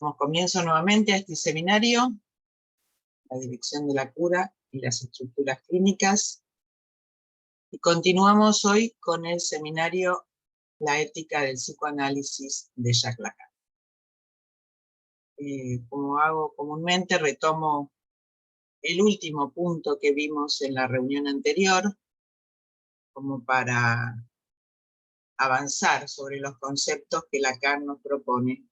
Damos comienzo nuevamente a este seminario, la dirección de la cura y las estructuras clínicas, y continuamos hoy con el seminario La ética del psicoanálisis de Jacques Lacan. Como hago comúnmente, retomo el último punto que vimos en la reunión anterior, como para avanzar sobre los conceptos que Lacan nos propone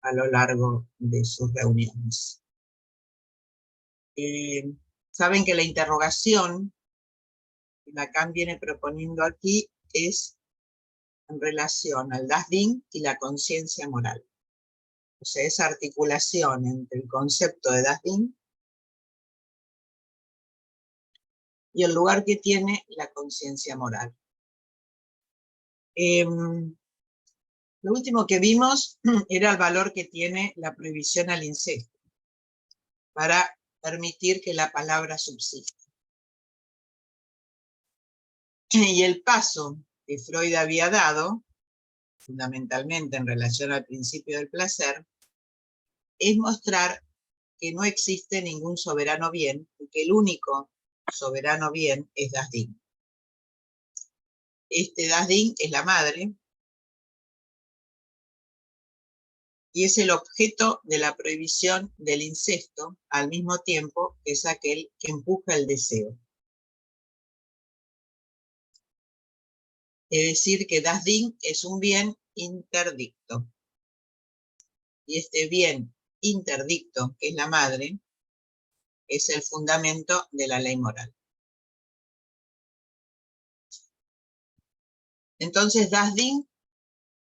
a lo largo de sus reuniones. Saben que la interrogación que Lacan viene proponiendo aquí es en relación al Das Ding y la conciencia moral. O sea, esa articulación entre el concepto de Das Ding y el lugar que tiene la conciencia moral. Lo último que vimos era el valor que tiene la prohibición al incesto para permitir que la palabra subsista. Y el paso que Freud había dado, fundamentalmente en relación al principio del placer, es mostrar que no existe ningún soberano bien y que el único soberano bien es Das Ding. Este Das Ding es la madre y es el objeto de la prohibición del incesto, al mismo tiempo que es aquel que empuja el deseo. Es decir, que Das Ding es un bien interdicto. Y este bien interdicto, que es la madre, es el fundamento de la ley moral. Entonces, Das Ding,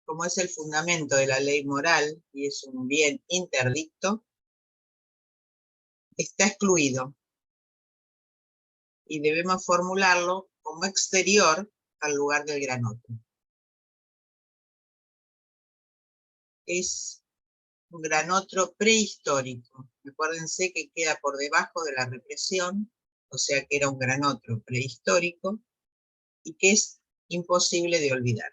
como es el fundamento de la ley moral y es un bien interdicto, está excluido. Y debemos formularlo como exterior al lugar del gran otro. Es un gran otro prehistórico. Acuérdense que queda por debajo de la represión, o sea que era un gran otro prehistórico y que es imposible de olvidar.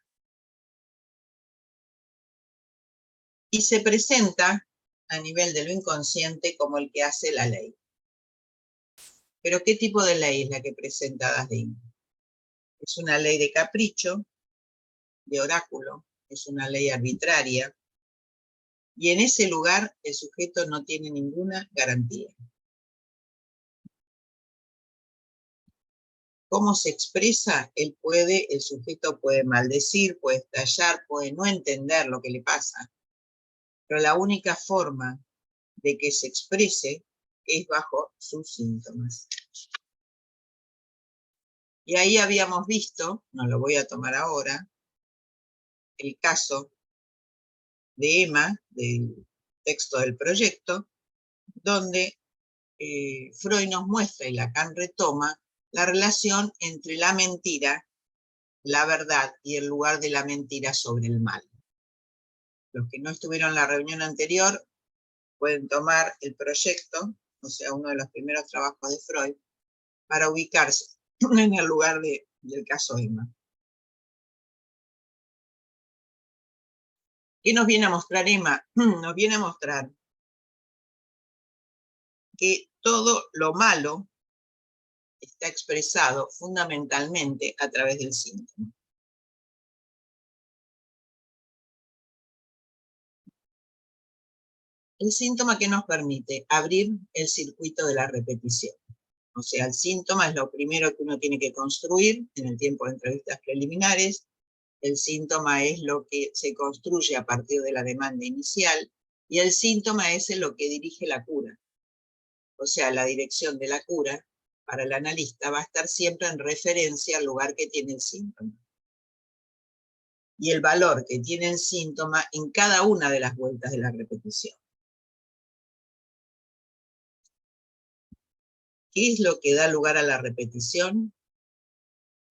Y se presenta a nivel de lo inconsciente como el que hace la ley. Pero ¿qué tipo de ley es la que presenta Das Ding? Es una ley de capricho, de oráculo, es una ley arbitraria, y en ese lugar el sujeto no tiene ninguna garantía. ¿Cómo se expresa? El sujeto puede maldecir, puede estallar, puede no entender lo que le pasa, pero la única forma de que se exprese es bajo sus síntomas. Y ahí habíamos visto, no lo voy a tomar ahora, el caso de Emma, del texto del proyecto, donde Freud nos muestra y Lacan retoma la relación entre la mentira, la verdad y el lugar de la mentira sobre el mal. Los que no estuvieron en la reunión anterior pueden tomar el proyecto, o sea, uno de los primeros trabajos de Freud, para ubicarse en el lugar del caso Emma. ¿Qué nos viene a mostrar Emma? Nos viene a mostrar que todo lo malo está expresado fundamentalmente a través del síntoma. El síntoma que nos permite abrir el circuito de la repetición. O sea, el síntoma es lo primero que uno tiene que construir en el tiempo de entrevistas preliminares. El síntoma es lo que se construye a partir de la demanda inicial y el síntoma es lo que dirige la cura. O sea, la dirección de la cura para el analista va a estar siempre en referencia al lugar que tiene el síntoma. Y el valor que tiene el síntoma en cada una de las vueltas de la repetición. ¿Qué es lo que da lugar a la repetición?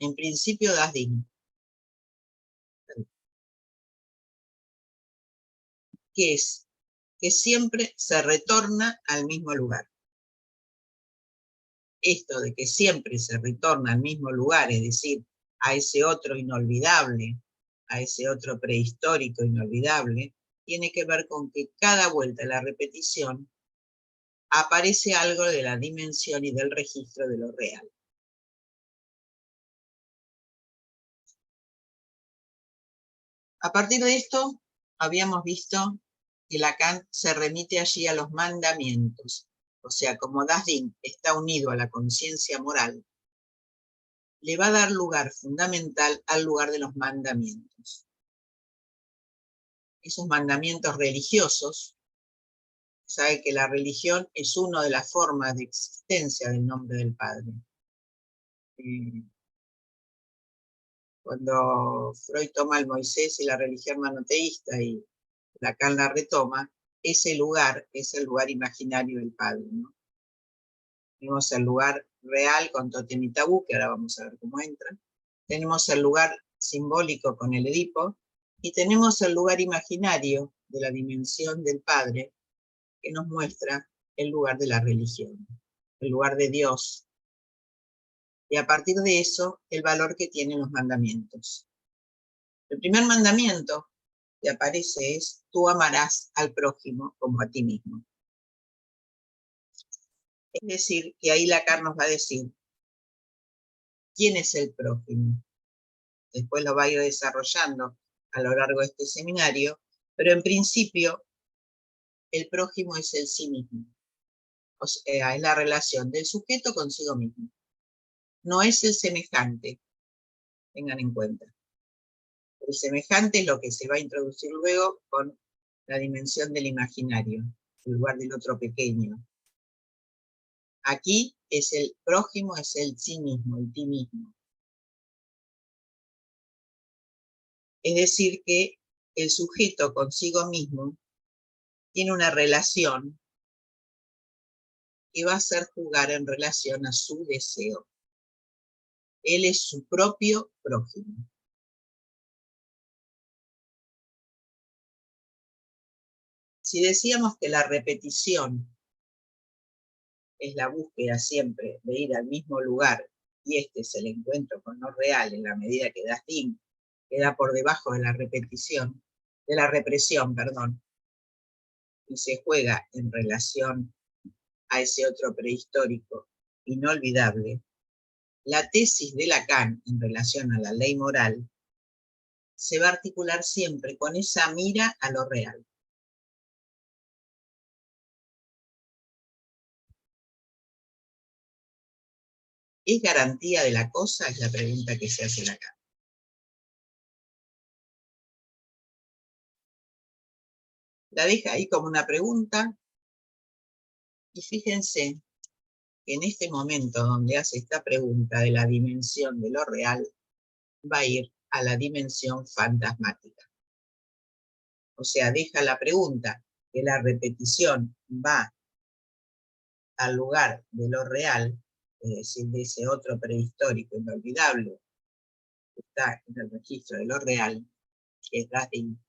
En principio, Das Ding. ¿Qué es? Que siempre se retorna al mismo lugar. Esto de que siempre se retorna al mismo lugar, es decir, a ese otro inolvidable, a ese otro prehistórico inolvidable, tiene que ver con que cada vuelta de la repetición aparece algo de la dimensión y del registro de lo real. A partir de esto, habíamos visto que Lacan se remite allí a los mandamientos. O sea, como Dasdin está unido a la conciencia moral, le va a dar lugar fundamental al lugar de los mandamientos. Esos mandamientos religiosos, sabe que la religión es una de las formas de existencia del nombre del Padre. Cuando Freud toma el Moisés y la religión monoteísta y Lacan la retoma, ese lugar es el lugar imaginario del Padre, ¿no? Tenemos el lugar real con Tótem y Tabú, que ahora vamos a ver cómo entra. Tenemos el lugar simbólico con el Edipo, y tenemos el lugar imaginario de la dimensión del Padre, que nos muestra el lugar de la religión, el lugar de Dios. Y a partir de eso, el valor que tienen los mandamientos. El primer mandamiento que aparece es: tú amarás al prójimo como a ti mismo. Es decir, que ahí Lacan nos va a decir quién es el prójimo. Después lo va a ir desarrollando a lo largo de este seminario, pero en principio el prójimo es el sí mismo. O sea, es la relación del sujeto consigo mismo. No es el semejante, tengan en cuenta. El semejante es lo que se va a introducir luego con la dimensión del imaginario, el lugar del otro pequeño. Aquí es el prójimo, es el sí mismo, el ti mismo. Es decir, que el sujeto consigo mismo tiene una relación que va a hacer jugar en relación a su deseo. Él es su propio prójimo. Si decíamos que la repetición es la búsqueda siempre de ir al mismo lugar, y este es el encuentro con lo real en la medida que Dasdin queda por debajo de la repetición, de la represión, perdón, y se juega en relación a ese otro prehistórico inolvidable, la tesis de Lacan en relación a la ley moral se va a articular siempre con esa mira a lo real. ¿Es garantía de la cosa? Es la pregunta que se hace Lacan. La deja ahí como una pregunta, y fíjense que en este momento donde hace esta pregunta de la dimensión de lo real, va a ir a la dimensión fantasmática. O sea, deja la pregunta que la repetición va al lugar de lo real, es decir, de ese otro prehistórico inolvidable que está en el registro de lo real, que es Dasdin,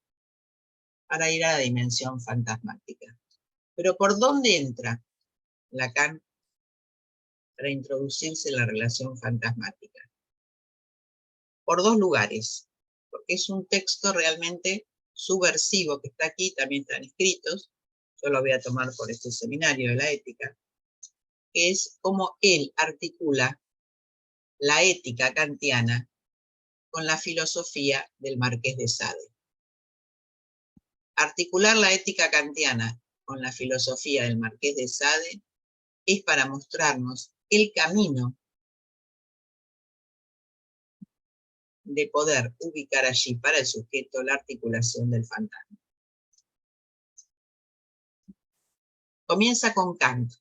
para ir a la dimensión fantasmática. Pero ¿por dónde entra Lacan para introducirse en la relación fantasmática? Por dos lugares, porque es un texto realmente subversivo que está aquí, también están escritos, yo lo voy a tomar por este seminario de la ética, que es cómo él articula la ética kantiana con la filosofía del Marqués de Sade. Articular la ética kantiana con la filosofía del Marqués de Sade es para mostrarnos el camino de poder ubicar allí para el sujeto la articulación del fantasma. Comienza con Kant.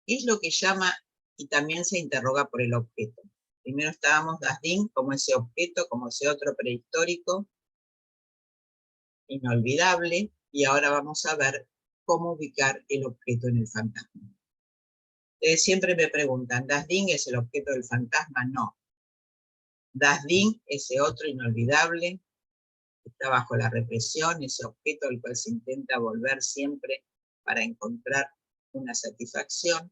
Es lo que llama, y también se interroga por el objeto. Primero estábamos Dasdin como ese objeto, como ese otro prehistórico, inolvidable, y ahora vamos a ver cómo ubicar el objeto en el fantasma. Ustedes siempre me preguntan, ¿Dasdin es el objeto del fantasma? No. Dasdin, ese otro inolvidable, está bajo la represión, ese objeto al cual se intenta volver siempre para encontrar una satisfacción.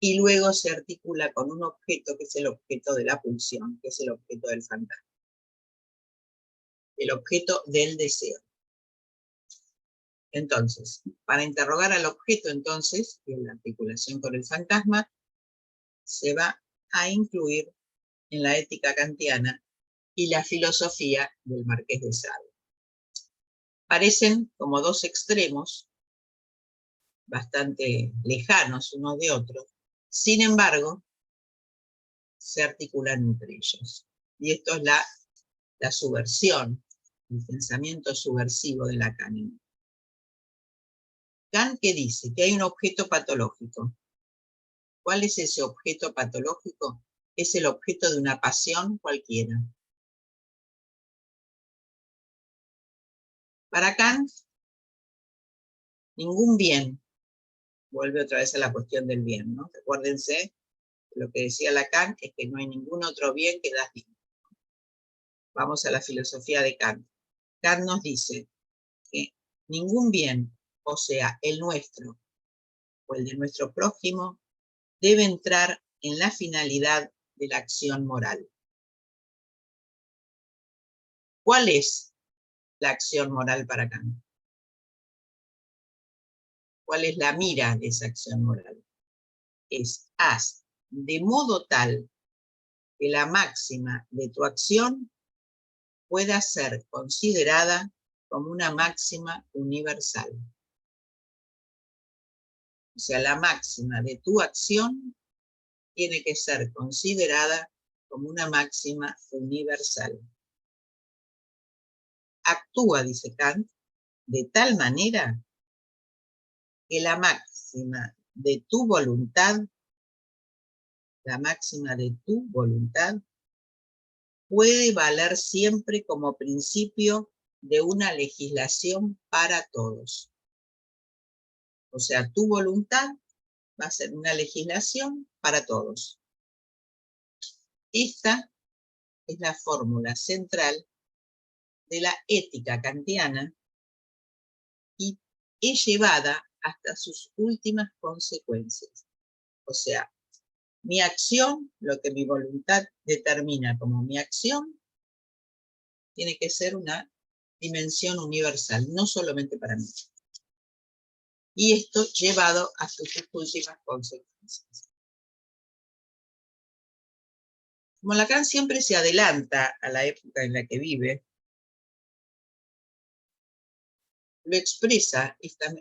y luego se articula con un objeto que es el objeto de la pulsión, que es el objeto del fantasma, el objeto del deseo. Entonces, para interrogar al objeto, entonces, en la articulación con el fantasma, se va a incluir en la ética kantiana y la filosofía del Marqués de Sade. Parecen como dos extremos bastante lejanos unos de otros, sin embargo, se articulan entre ellos. Y esto es la subversión, el pensamiento subversivo de Lacan. Kant, ¿qué dice? Que hay un objeto patológico. ¿Cuál es ese objeto patológico? Es el objeto de una pasión cualquiera. Para Kant, ningún bien, vuelve otra vez a la cuestión del bien, ¿no? Recuérdense, lo que decía Lacan es que no hay ningún otro bien que da bien. Vamos a la filosofía de Kant. Kant nos dice que ningún bien, o sea, el nuestro o el de nuestro prójimo, debe entrar en la finalidad de la acción moral. ¿Cuál es la acción moral para Kant? ¿Cuál es la mira de esa acción moral? Es haz de modo tal que la máxima de tu acción pueda ser considerada como una máxima universal. O sea, la máxima de tu acción tiene que ser considerada como una máxima universal. Actúa, dice Kant, de tal manera que la máxima de tu voluntad, puede valer siempre como principio de una legislación para todos. O sea, tu voluntad va a ser una legislación para todos. Esta es la fórmula central de la ética kantiana y es llevada hasta sus últimas consecuencias. O sea, mi acción, lo que mi voluntad determina como mi acción, tiene que ser una dimensión universal, no solamente para mí. Y esto llevado hasta sus últimas consecuencias. Como Lacan siempre se adelanta a la época en la que vive, lo expresa esta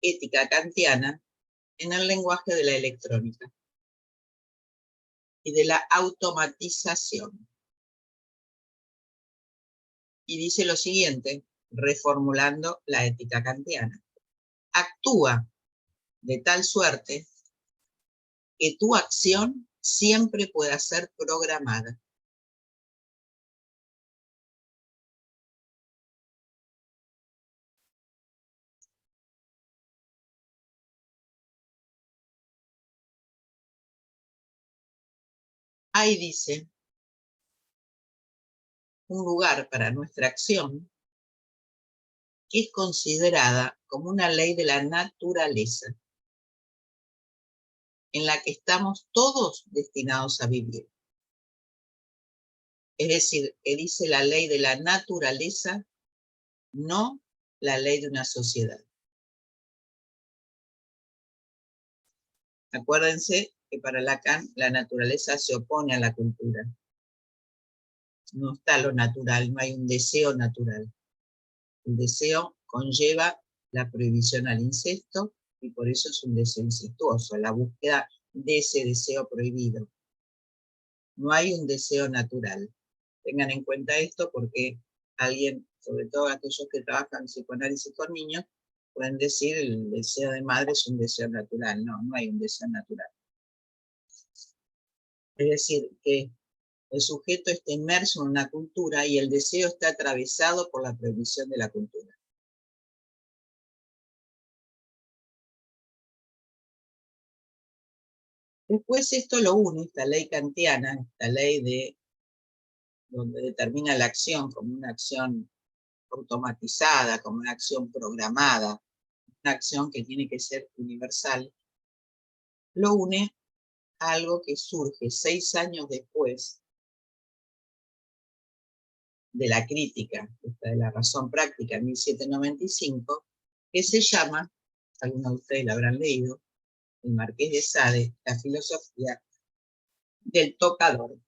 ética kantiana en el lenguaje de la electrónica y de la automatización. Y dice lo siguiente, reformulando la ética kantiana. Actúa de tal suerte que tu acción siempre pueda ser programada. Ahí dice, un lugar para nuestra acción que es considerada como una ley de la naturaleza, en la que estamos todos destinados a vivir. Es decir, que dice la ley de la naturaleza, no la ley de una sociedad. Acuérdense que para Lacan la naturaleza se opone a la cultura. No está lo natural, no hay un deseo natural. El deseo conlleva la prohibición al incesto y por eso es un deseo incestuoso, la búsqueda de ese deseo prohibido. No hay un deseo natural. Tengan en cuenta esto porque alguien, sobre todo aquellos que trabajan en psicoanálisis con niños, pueden decir el deseo de madre es un deseo natural. No, no hay un deseo natural. Es decir, que el sujeto está inmerso en una cultura y el deseo está atravesado por la prohibición de la cultura. Después esto lo une, esta ley kantiana, esta ley de donde determina la acción como una acción automatizada, como una acción programada, una acción que tiene que ser universal, lo une algo que surge 6 años después de la crítica, esta de la razón práctica, en 1795, que se llama, algunos de ustedes la habrán leído, el Marqués de Sade, la filosofía del tocador.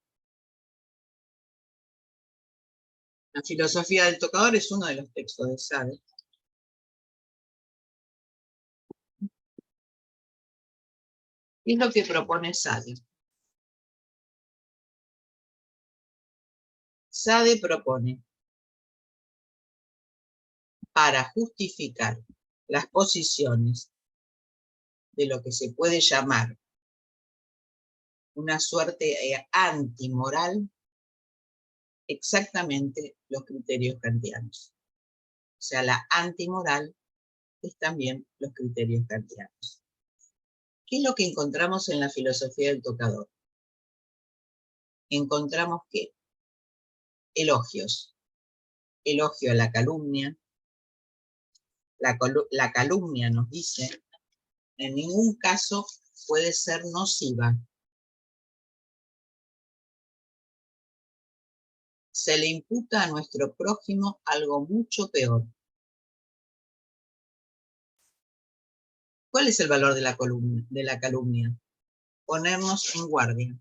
La filosofía del tocador es uno de los textos de Sade. ¿Qué es lo que propone Sade? Sade propone, para justificar las posiciones de lo que se puede llamar una suerte antimoral, exactamente los criterios kantianos. O sea, la antimoral es también los criterios kantianos. ¿Qué es lo que encontramos en la filosofía del tocador? Encontramos que elogios, elogio a la calumnia, la calumnia nos dice, en ningún caso puede ser nociva. Se le imputa a nuestro prójimo algo mucho peor. ¿Cuál es el valor de la calumnia? Ponernos en guardia.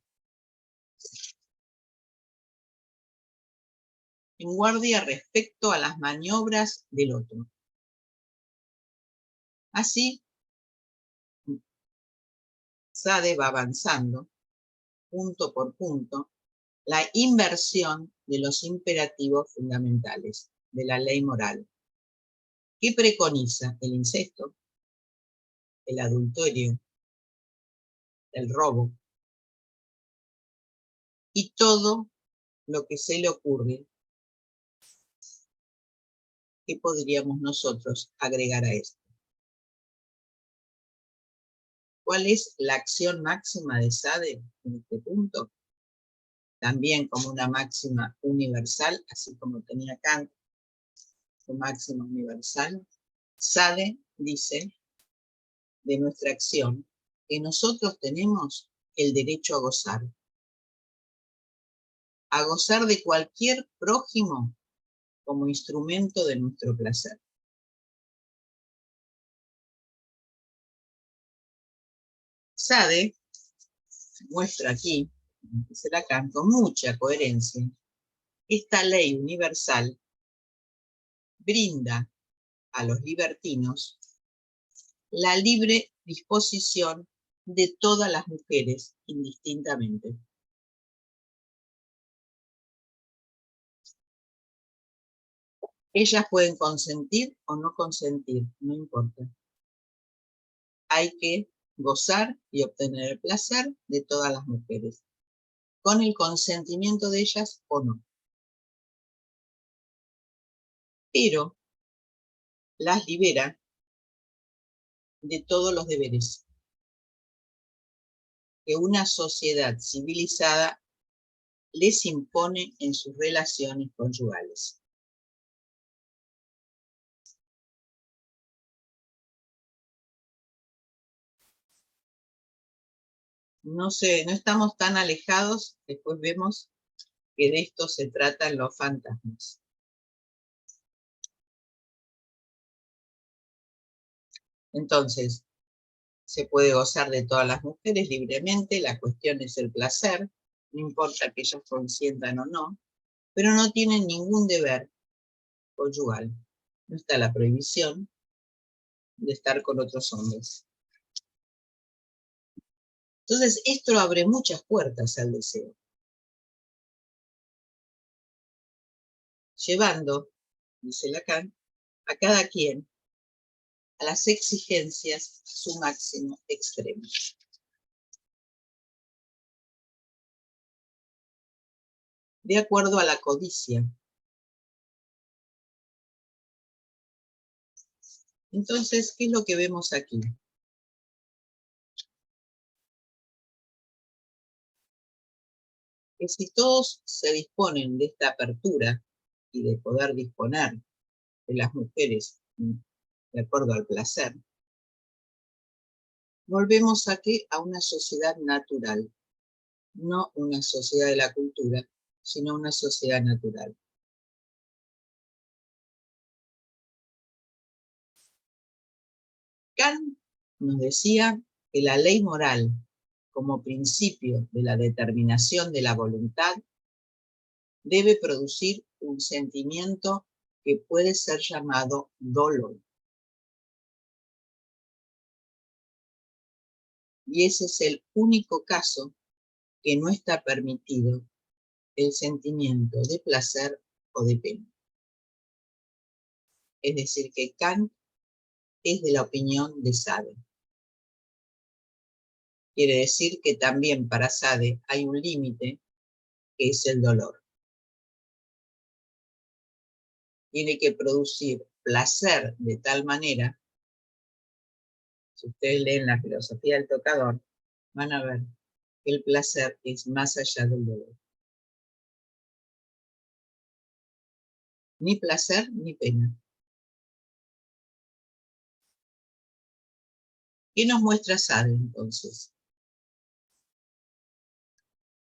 En guardia respecto a las maniobras del otro. Así, Sade va avanzando, punto por punto, la inversión de los imperativos fundamentales de la ley moral. ¿Qué preconiza? El incesto, el adulterio, el robo y todo lo que se le ocurre que podríamos nosotros agregar a esto. ¿Cuál es la acción máxima de Sade en este punto? También como una máxima universal, así como tenía Kant su máxima universal, Sade dice de nuestra acción que nosotros tenemos el derecho a gozar de cualquier prójimo como instrumento de nuestro placer. Sade muestra aquí, se la canto, mucha coherencia. Esta ley universal brinda a los libertinos la libre disposición de todas las mujeres indistintamente. Ellas pueden consentir o no consentir, no importa. Hay que gozar y obtener el placer de todas las mujeres, con el consentimiento de ellas o no. Pero las libera de todos los deberes que una sociedad civilizada les impone en sus relaciones conyugales. No estamos tan alejados, después vemos que de esto se tratan los fantasmas. Entonces, se puede gozar de todas las mujeres libremente, la cuestión es el placer, no importa que ellas consientan o no, pero no tienen ningún deber conyugal. No está la prohibición de estar con otros hombres. Entonces, esto abre muchas puertas al deseo. Llevando, dice Lacan, a cada quien a las exigencias su máximo extremo. De acuerdo a la codicia. Entonces, ¿qué es lo que vemos aquí? Que si todos se disponen de esta apertura y de poder disponer de las mujeres de acuerdo al placer, Volvemos a ¿qué? A una sociedad natural, no una sociedad de la cultura, sino una sociedad natural. Kant nos decía que la ley moral, como principio de la determinación de la voluntad, debe producir un sentimiento que puede ser llamado dolor. Y ese es el único caso que no está permitido el sentimiento de placer o de pena. Es decir, que Kant es de la opinión de Sade. Quiere decir que también para Sade hay un límite, que es el dolor. Tiene que producir placer de tal manera, si ustedes leen la filosofía del tocador, van a ver que el placer es más allá del dolor. Ni placer ni pena. ¿Qué nos muestra Sade entonces?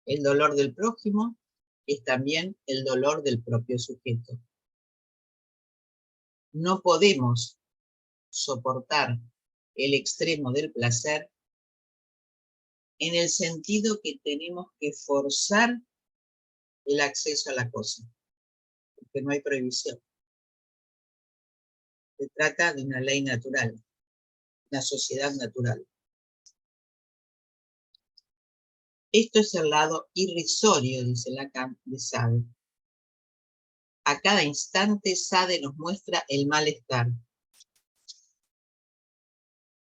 El dolor del prójimo es también el dolor del propio sujeto. No podemos soportar el extremo del placer en el sentido que tenemos que forzar el acceso a la cosa, porque no hay prohibición. Se trata de una ley natural, una sociedad natural. Esto es el lado irrisorio, dice Lacan, de Sade. A cada instante Sade nos muestra el malestar.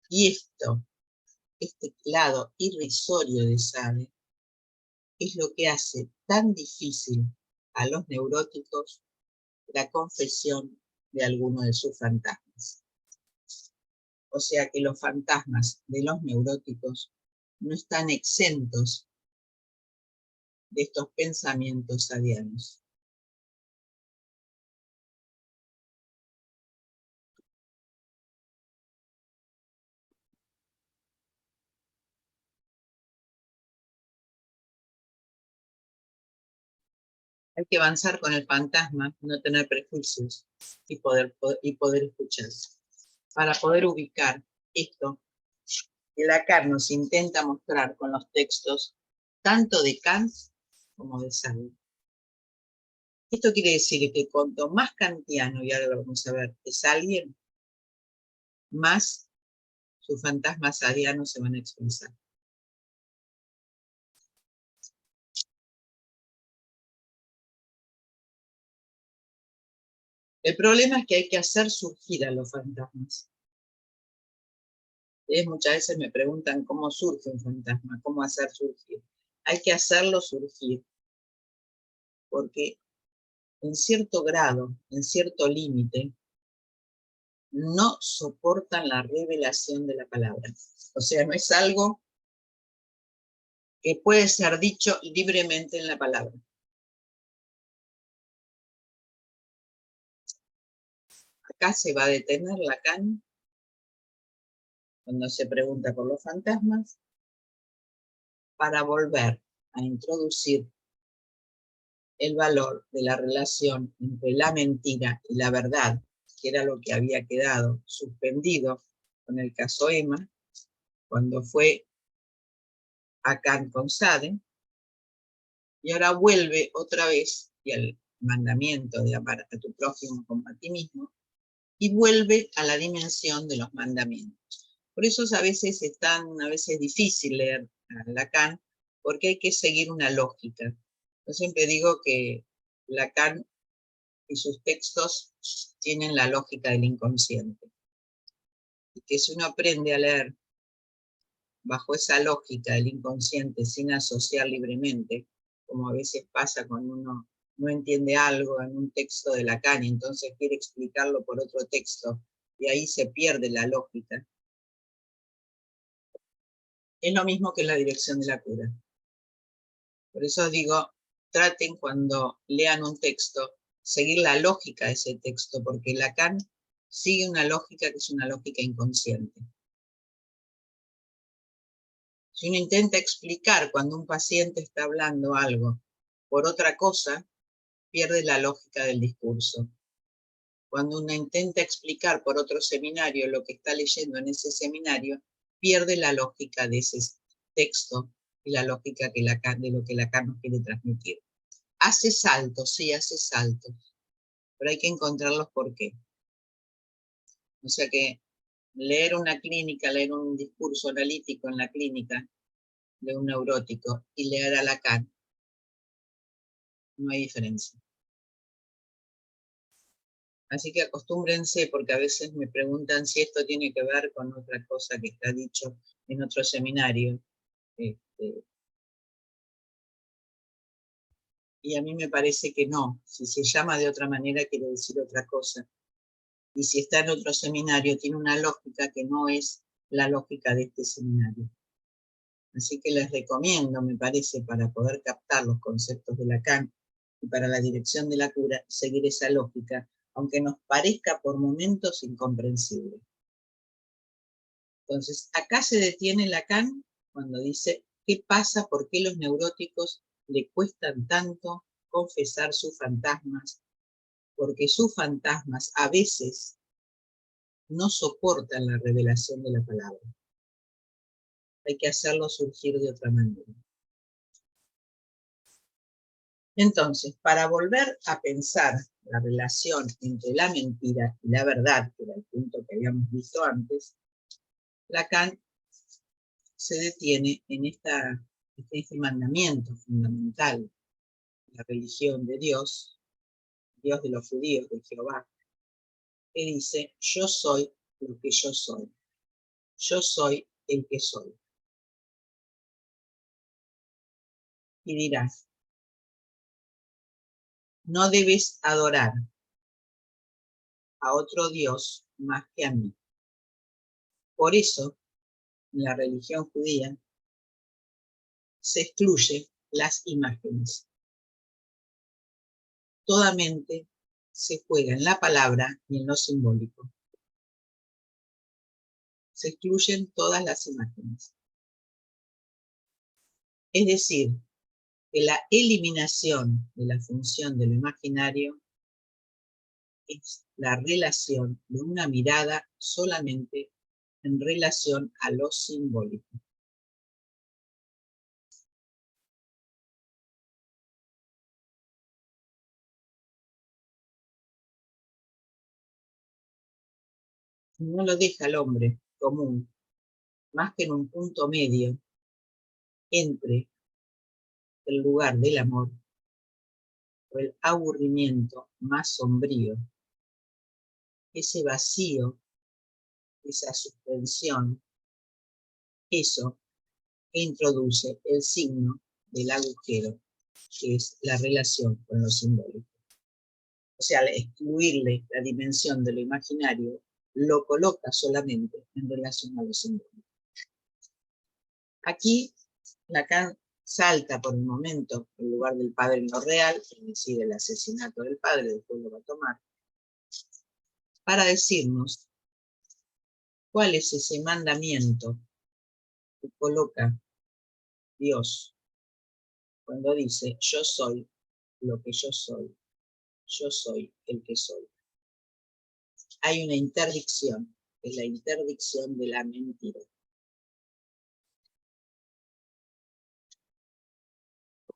Y este lado irrisorio de Sade, es lo que hace tan difícil a los neuróticos la confesión de alguno de sus fantasmas. O sea que los fantasmas de los neuróticos no están exentos de estos pensamientos sadianos. Hay que avanzar con el fantasma, no tener prejuicios y poder escuchar. Para poder ubicar esto que Lacan nos intenta mostrar con los textos tanto de Kant como de Sade. Esto quiere decir que cuanto más kantiano, y ahora lo vamos a ver, es alguien, más sus fantasmas sadianos se van a expresar. El problema es que hay que hacer surgir a los fantasmas. Muchas veces me preguntan cómo surge un fantasma, cómo hacer surgir. Hay que hacerlo surgir, porque en cierto grado, en cierto límite, no soportan la revelación de la palabra. O sea, no es algo que puede ser dicho libremente en la palabra. Acá se va a detener Lacan cuando se pregunta por los fantasmas, para volver a introducir el valor de la relación entre la mentira y la verdad, que era lo que había quedado suspendido con el caso Emma, cuando fue a Kant con Sade, y ahora vuelve otra vez y al mandamiento de amar a tu prójimo como a ti mismo, y vuelve a la dimensión de los mandamientos. Por eso a veces es difícil leer a Lacan, porque hay que seguir una lógica. Yo siempre digo que Lacan y sus textos tienen la lógica del inconsciente. Y que si uno aprende a leer bajo esa lógica del inconsciente sin asociar libremente, como a veces pasa cuando uno no entiende algo en un texto de Lacan y entonces quiere explicarlo por otro texto, y ahí se pierde la lógica. Es lo mismo que en la dirección de la cura. Por eso digo, traten cuando lean un texto, seguir la lógica de ese texto, porque Lacan sigue una lógica que es una lógica inconsciente. Si uno intenta explicar cuando un paciente está hablando algo por otra cosa, pierde la lógica del discurso. Cuando uno intenta explicar por otro seminario lo que está leyendo en ese seminario, pierde la lógica de ese texto y la lógica de lo que Lacan nos quiere transmitir. Hace saltos, sí, hace saltos, pero hay que encontrarlos por qué. O sea que leer una clínica, leer un discurso analítico en la clínica de un neurótico y leer a Lacan, no hay diferencia. Así que acostúmbrense, porque a veces me preguntan si esto tiene que ver con otra cosa que está dicho en otro seminario. Y a mí me parece que no. Si se llama de otra manera, quiere decir otra cosa. Y si está en otro seminario, tiene una lógica que no es la lógica de este seminario. Así que les recomiendo, me parece, para poder captar los conceptos de Lacan y para la dirección de la cura, seguir esa lógica, aunque nos parezca por momentos incomprensible. Entonces, acá se detiene Lacan cuando dice, ¿qué pasa? ¿Por qué los neuróticos le cuestan tanto confesar sus fantasmas? Porque sus fantasmas a veces no soportan la revelación de la palabra. Hay que hacerlo surgir de otra manera. Entonces, para volver a pensar la relación entre la mentira y la verdad, que era el punto que habíamos visto antes, Lacan se detiene en este mandamiento fundamental, la religión de Dios, Dios de los judíos, de Jehová, que dice, yo soy lo que yo soy el que soy. Y dirás, no debes adorar a otro Dios más que a mí. Por eso, en la religión judía, se excluye las imágenes. Toda mente se juega en la palabra y en lo simbólico. Se excluyen todas las imágenes. Es decir, que la eliminación de la función de lo imaginario es la relación de una mirada solamente en relación a lo simbólico. No lo deja el hombre común, más que en un punto medio entre el lugar del amor o el aburrimiento más sombrío, ese vacío, esa suspensión, eso que introduce el signo del agujero, que es la relación con lo simbólico. O sea, al excluirle la dimensión de lo imaginario, lo coloca solamente en relación a lo simbólico. Aquí Lacan salta por un momento el lugar del padre en lo real, es decir, el asesinato del padre, después lo va a tomar, para decirnos cuál es ese mandamiento que coloca Dios cuando dice, yo soy lo que yo soy el que soy. Hay una interdicción, que es la interdicción de la mentira.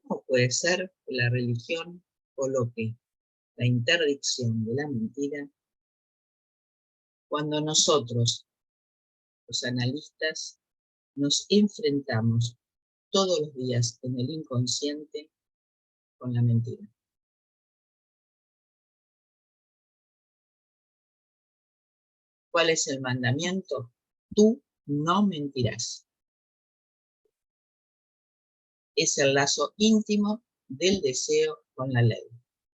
¿Cómo puede ser que la religión coloque la interdicción de la mentira cuando nosotros, los analistas, nos enfrentamos todos los días en el inconsciente con la mentira? ¿Cuál es el mandamiento? Tú no mentirás. Es el lazo íntimo del deseo con la ley.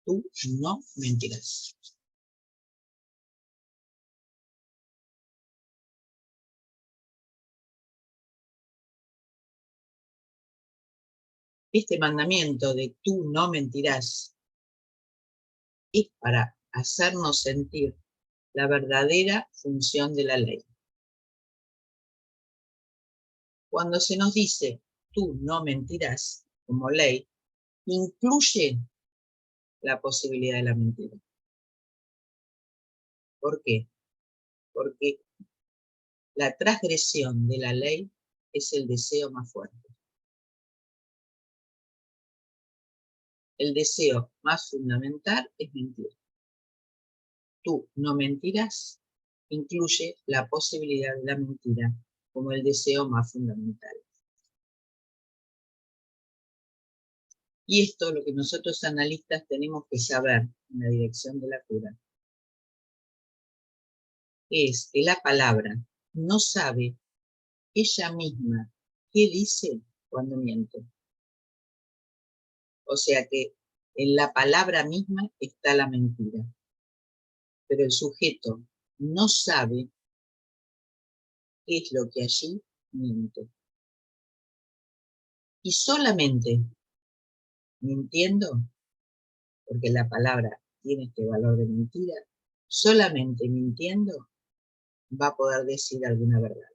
Tú no mentirás. Este mandamiento de tú no mentirás es para hacernos sentir la verdadera función de la ley. Cuando se nos dice, tú no mentirás, como ley, incluye la posibilidad de la mentira. ¿Por qué? Porque la transgresión de la ley es el deseo más fuerte. El deseo más fundamental es mentir. Tú no mentirás incluye la posibilidad de la mentira como el deseo más fundamental. Y esto es lo que nosotros analistas tenemos que saber en la dirección de la cura. Es que la palabra no sabe ella misma qué dice cuando miente. O sea que en la palabra misma está la mentira. Pero el sujeto no sabe qué es lo que allí miente. Y solamente mintiendo, porque la palabra tiene este valor de mentira, solamente mintiendo va a poder decir alguna verdad.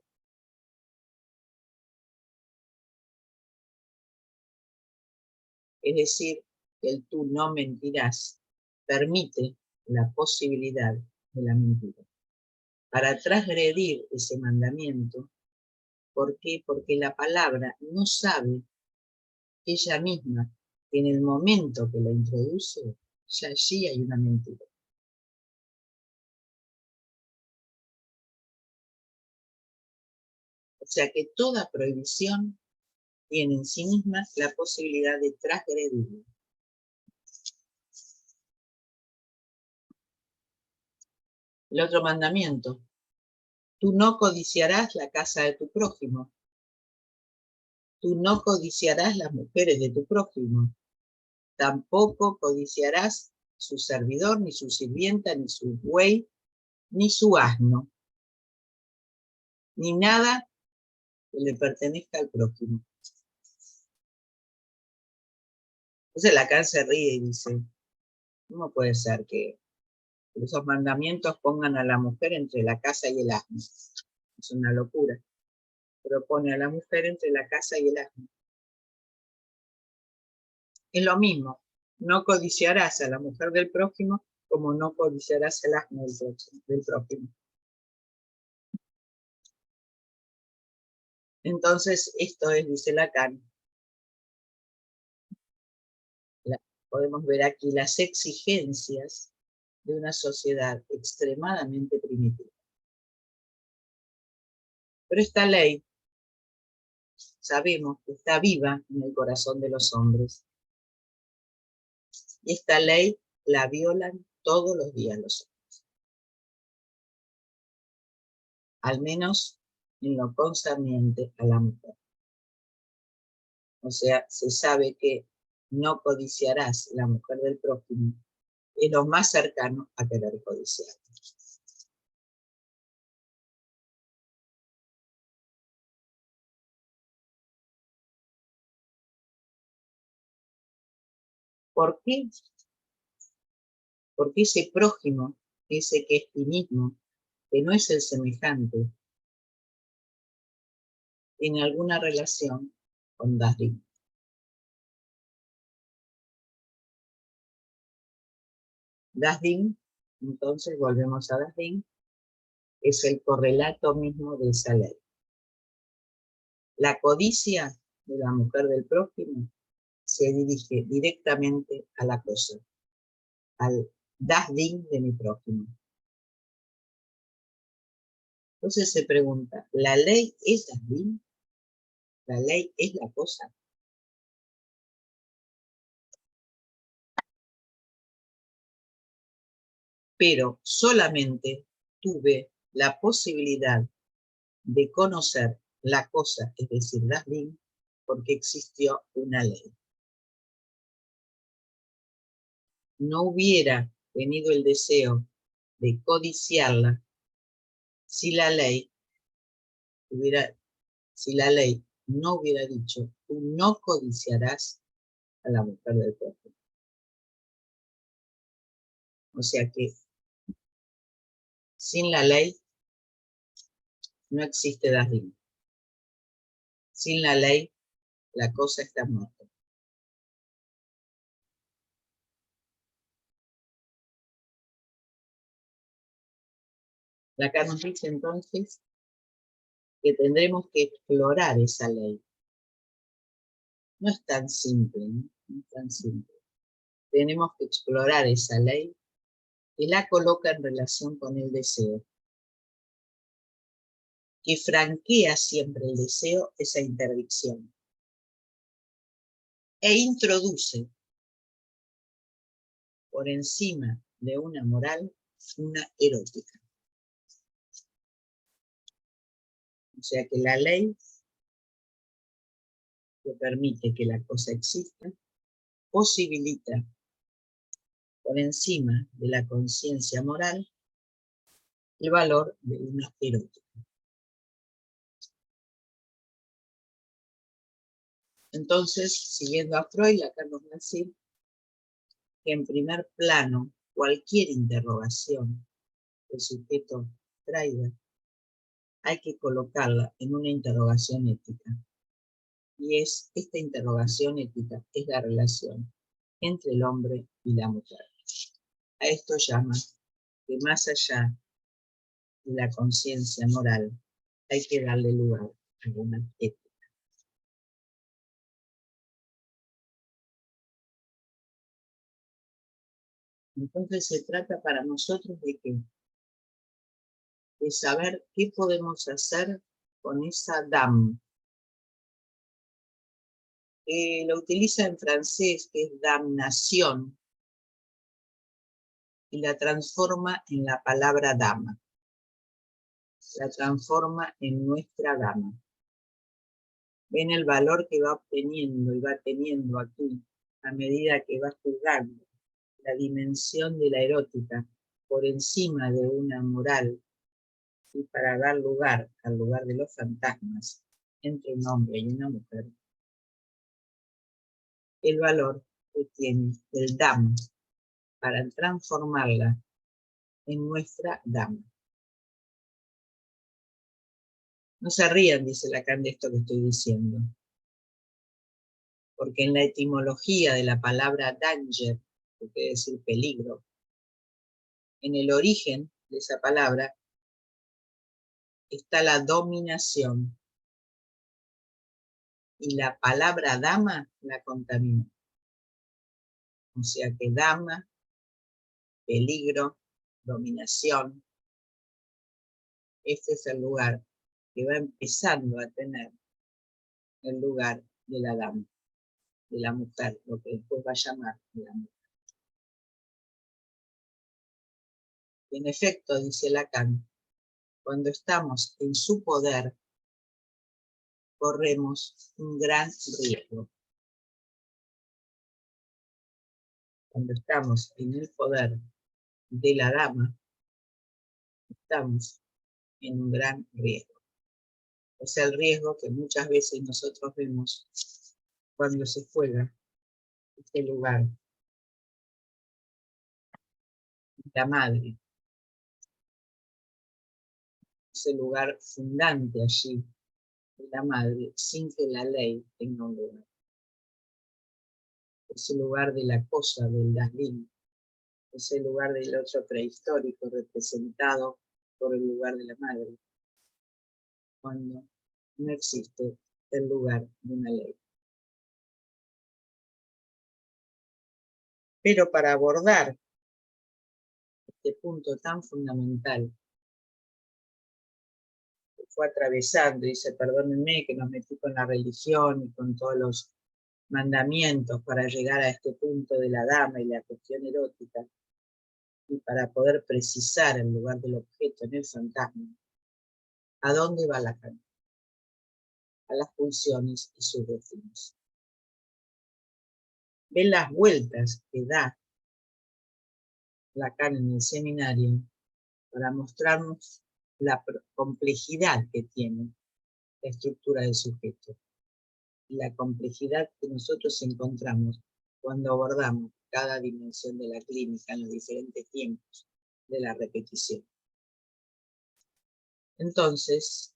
Es decir, que el tú no mentirás permite la posibilidad de la mentira. Para transgredir ese mandamiento, ¿por qué? Porque la palabra no sabe ella misma que en el momento que la introduce, ya allí hay una mentira. O sea que toda prohibición tiene en sí misma la posibilidad de transgredirlo. El otro mandamiento, tú no codiciarás la casa de tu prójimo. Tú no codiciarás las mujeres de tu prójimo. Tampoco codiciarás su servidor, ni su sirvienta, ni su buey, ni su asno, ni nada que le pertenezca al prójimo. Entonces Lacan se ríe y dice, ¿cómo puede ser que esos mandamientos pongan a la mujer entre la casa y el asno? Es una locura. Pero pone a la mujer entre la casa y el asno. Es lo mismo, no codiciarás a la mujer del prójimo como no codiciarás el asno del prójimo. Entonces, esto es, dice Lacan, podemos ver aquí las exigencias de una sociedad extremadamente primitiva. Pero esta ley, sabemos que está viva en el corazón de los hombres. Y esta ley la violan todos los días los hombres. Al menos en lo concerniente a la mujer. O sea, se sabe que no codiciarás la mujer del prójimo, es lo más cercano a querer codiciar. ¿Por qué? Porque ese prójimo, ese que es ti mismo, que no es el semejante, tiene alguna relación con Dasdin. Dasdin, entonces volvemos a Dasdin, es el correlato mismo de esa ley. La codicia de la mujer del prójimo se dirige directamente a la cosa, al Dasdin de mi prójimo. Entonces se pregunta, ¿la ley es Dasdin? ¿La ley es la cosa? Pero solamente tuve la posibilidad de conocer la cosa, es decir, Dasdin, porque existió una ley. No hubiera tenido el deseo de codiciarla si la ley no hubiera dicho, tú no codiciarás a la mujer del prójimo. O sea que sin la ley no existe Dasdin. Sin la ley, la cosa está muerta. Lacan nos dice entonces que tendremos que explorar esa ley. No es tan simple, ¿no? No es tan simple. Tenemos que explorar esa ley y la coloca en relación con el deseo, que franquea siempre el deseo esa interdicción e introduce por encima de una moral una erótica. O sea que la ley que permite que la cosa exista posibilita por encima de la conciencia moral el valor de una erótica. Entonces, siguiendo a Freud, Lacan nos va a decir que en primer plano cualquier interrogación que el sujeto traiga hay que colocarla en una interrogación ética. Y esta interrogación ética es la relación entre el hombre y la mujer. A esto llama que más allá de la conciencia moral hay que darle lugar a una ética. Entonces se trata para nosotros de saber qué podemos hacer con esa dame. Lo utiliza en francés, que es damnación, y la transforma en la palabra dama. La transforma en nuestra dama. Ven el valor que va obteniendo y va teniendo aquí a medida que va juzgando la dimensión de la erótica por encima de una moral y para dar lugar al lugar de los fantasmas entre un hombre y una mujer. El valor que tiene el dam para transformarla en nuestra dama. No se rían, dice Lacan, de esto que estoy diciendo, porque en la etimología de la palabra danger, que quiere decir peligro, en el origen de esa palabra está la dominación, y la palabra dama la contamina. O sea que dama, peligro, dominación, este es el lugar que va empezando a tener el lugar de la dama, de la mujer, lo que después va a llamar de la mujer. En efecto, dice Lacan, cuando estamos en su poder, corremos un gran riesgo. Cuando estamos en el poder de la dama, estamos en un gran riesgo. Es el riesgo que muchas veces nosotros vemos cuando se juega este lugar, la madre, ese lugar fundante allí de la madre, sin que la ley tenga un lugar. Ese lugar de la cosa, del daslín, ese lugar del otro prehistórico representado por el lugar de la madre, cuando no existe el lugar de una ley. Pero para abordar este punto tan fundamental que fue atravesando, dice, perdónenme que nos metí con la religión y con todos los mandamientos para llegar a este punto de la dama y la cuestión erótica, y para poder precisar el lugar del objeto en el fantasma, ¿a dónde va Lacan? A las pulsiones y sus destinos. Ven las vueltas que da Lacan en el seminario para mostrarnos la complejidad que tiene la estructura del sujeto y la complejidad que nosotros encontramos cuando abordamos cada dimensión de la clínica en los diferentes tiempos de la repetición. Entonces,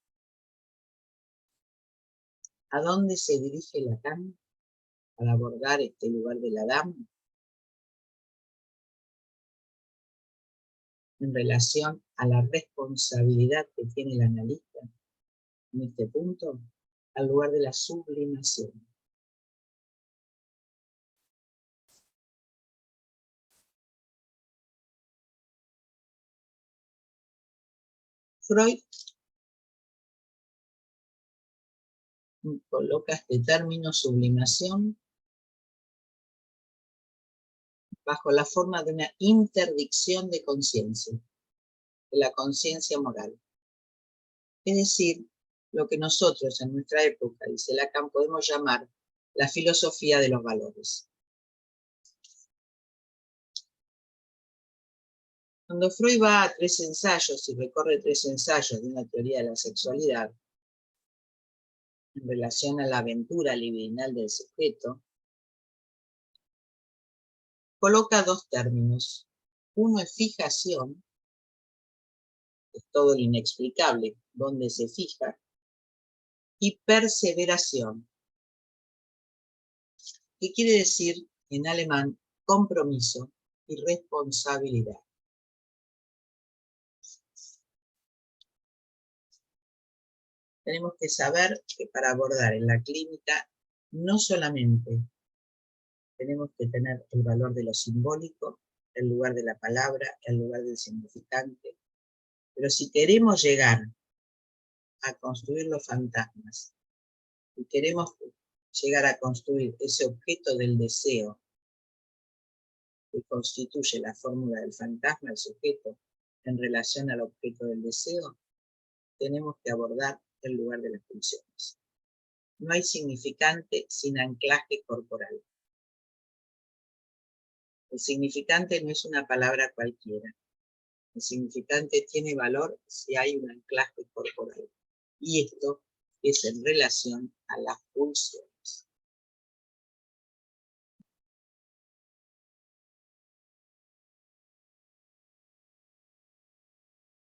¿A dónde se dirige Lacan para abordar este lugar del Adán en relación a la responsabilidad que tiene el analista en este punto, al lugar de la sublimación? Freud coloca este término sublimación bajo la forma de una interdicción de conciencia, de la conciencia moral. Es decir, lo que nosotros en nuestra época, dice Lacan, podemos llamar la filosofía de los valores. Cuando Freud va a 3 ensayos y recorre 3 ensayos de una teoría de la sexualidad en relación a la aventura libidinal del sujeto, coloca 2 términos. Uno es fijación, es todo lo inexplicable, donde se fija, y perseveración, que quiere decir en alemán compromiso y responsabilidad. Tenemos que saber que para abordar en la clínica no solamente tenemos que tener el valor de lo simbólico, el lugar de la palabra, el lugar del significante, pero si queremos llegar a construir los fantasmas y queremos llegar a construir ese objeto del deseo que constituye la fórmula del fantasma, el sujeto, en relación al objeto del deseo, tenemos que abordar el lugar de las pulsiones. No hay significante sin anclaje corporal. El significante no es una palabra cualquiera. El significante tiene valor si hay un anclaje corporal. Y esto es en relación a las pulsiones.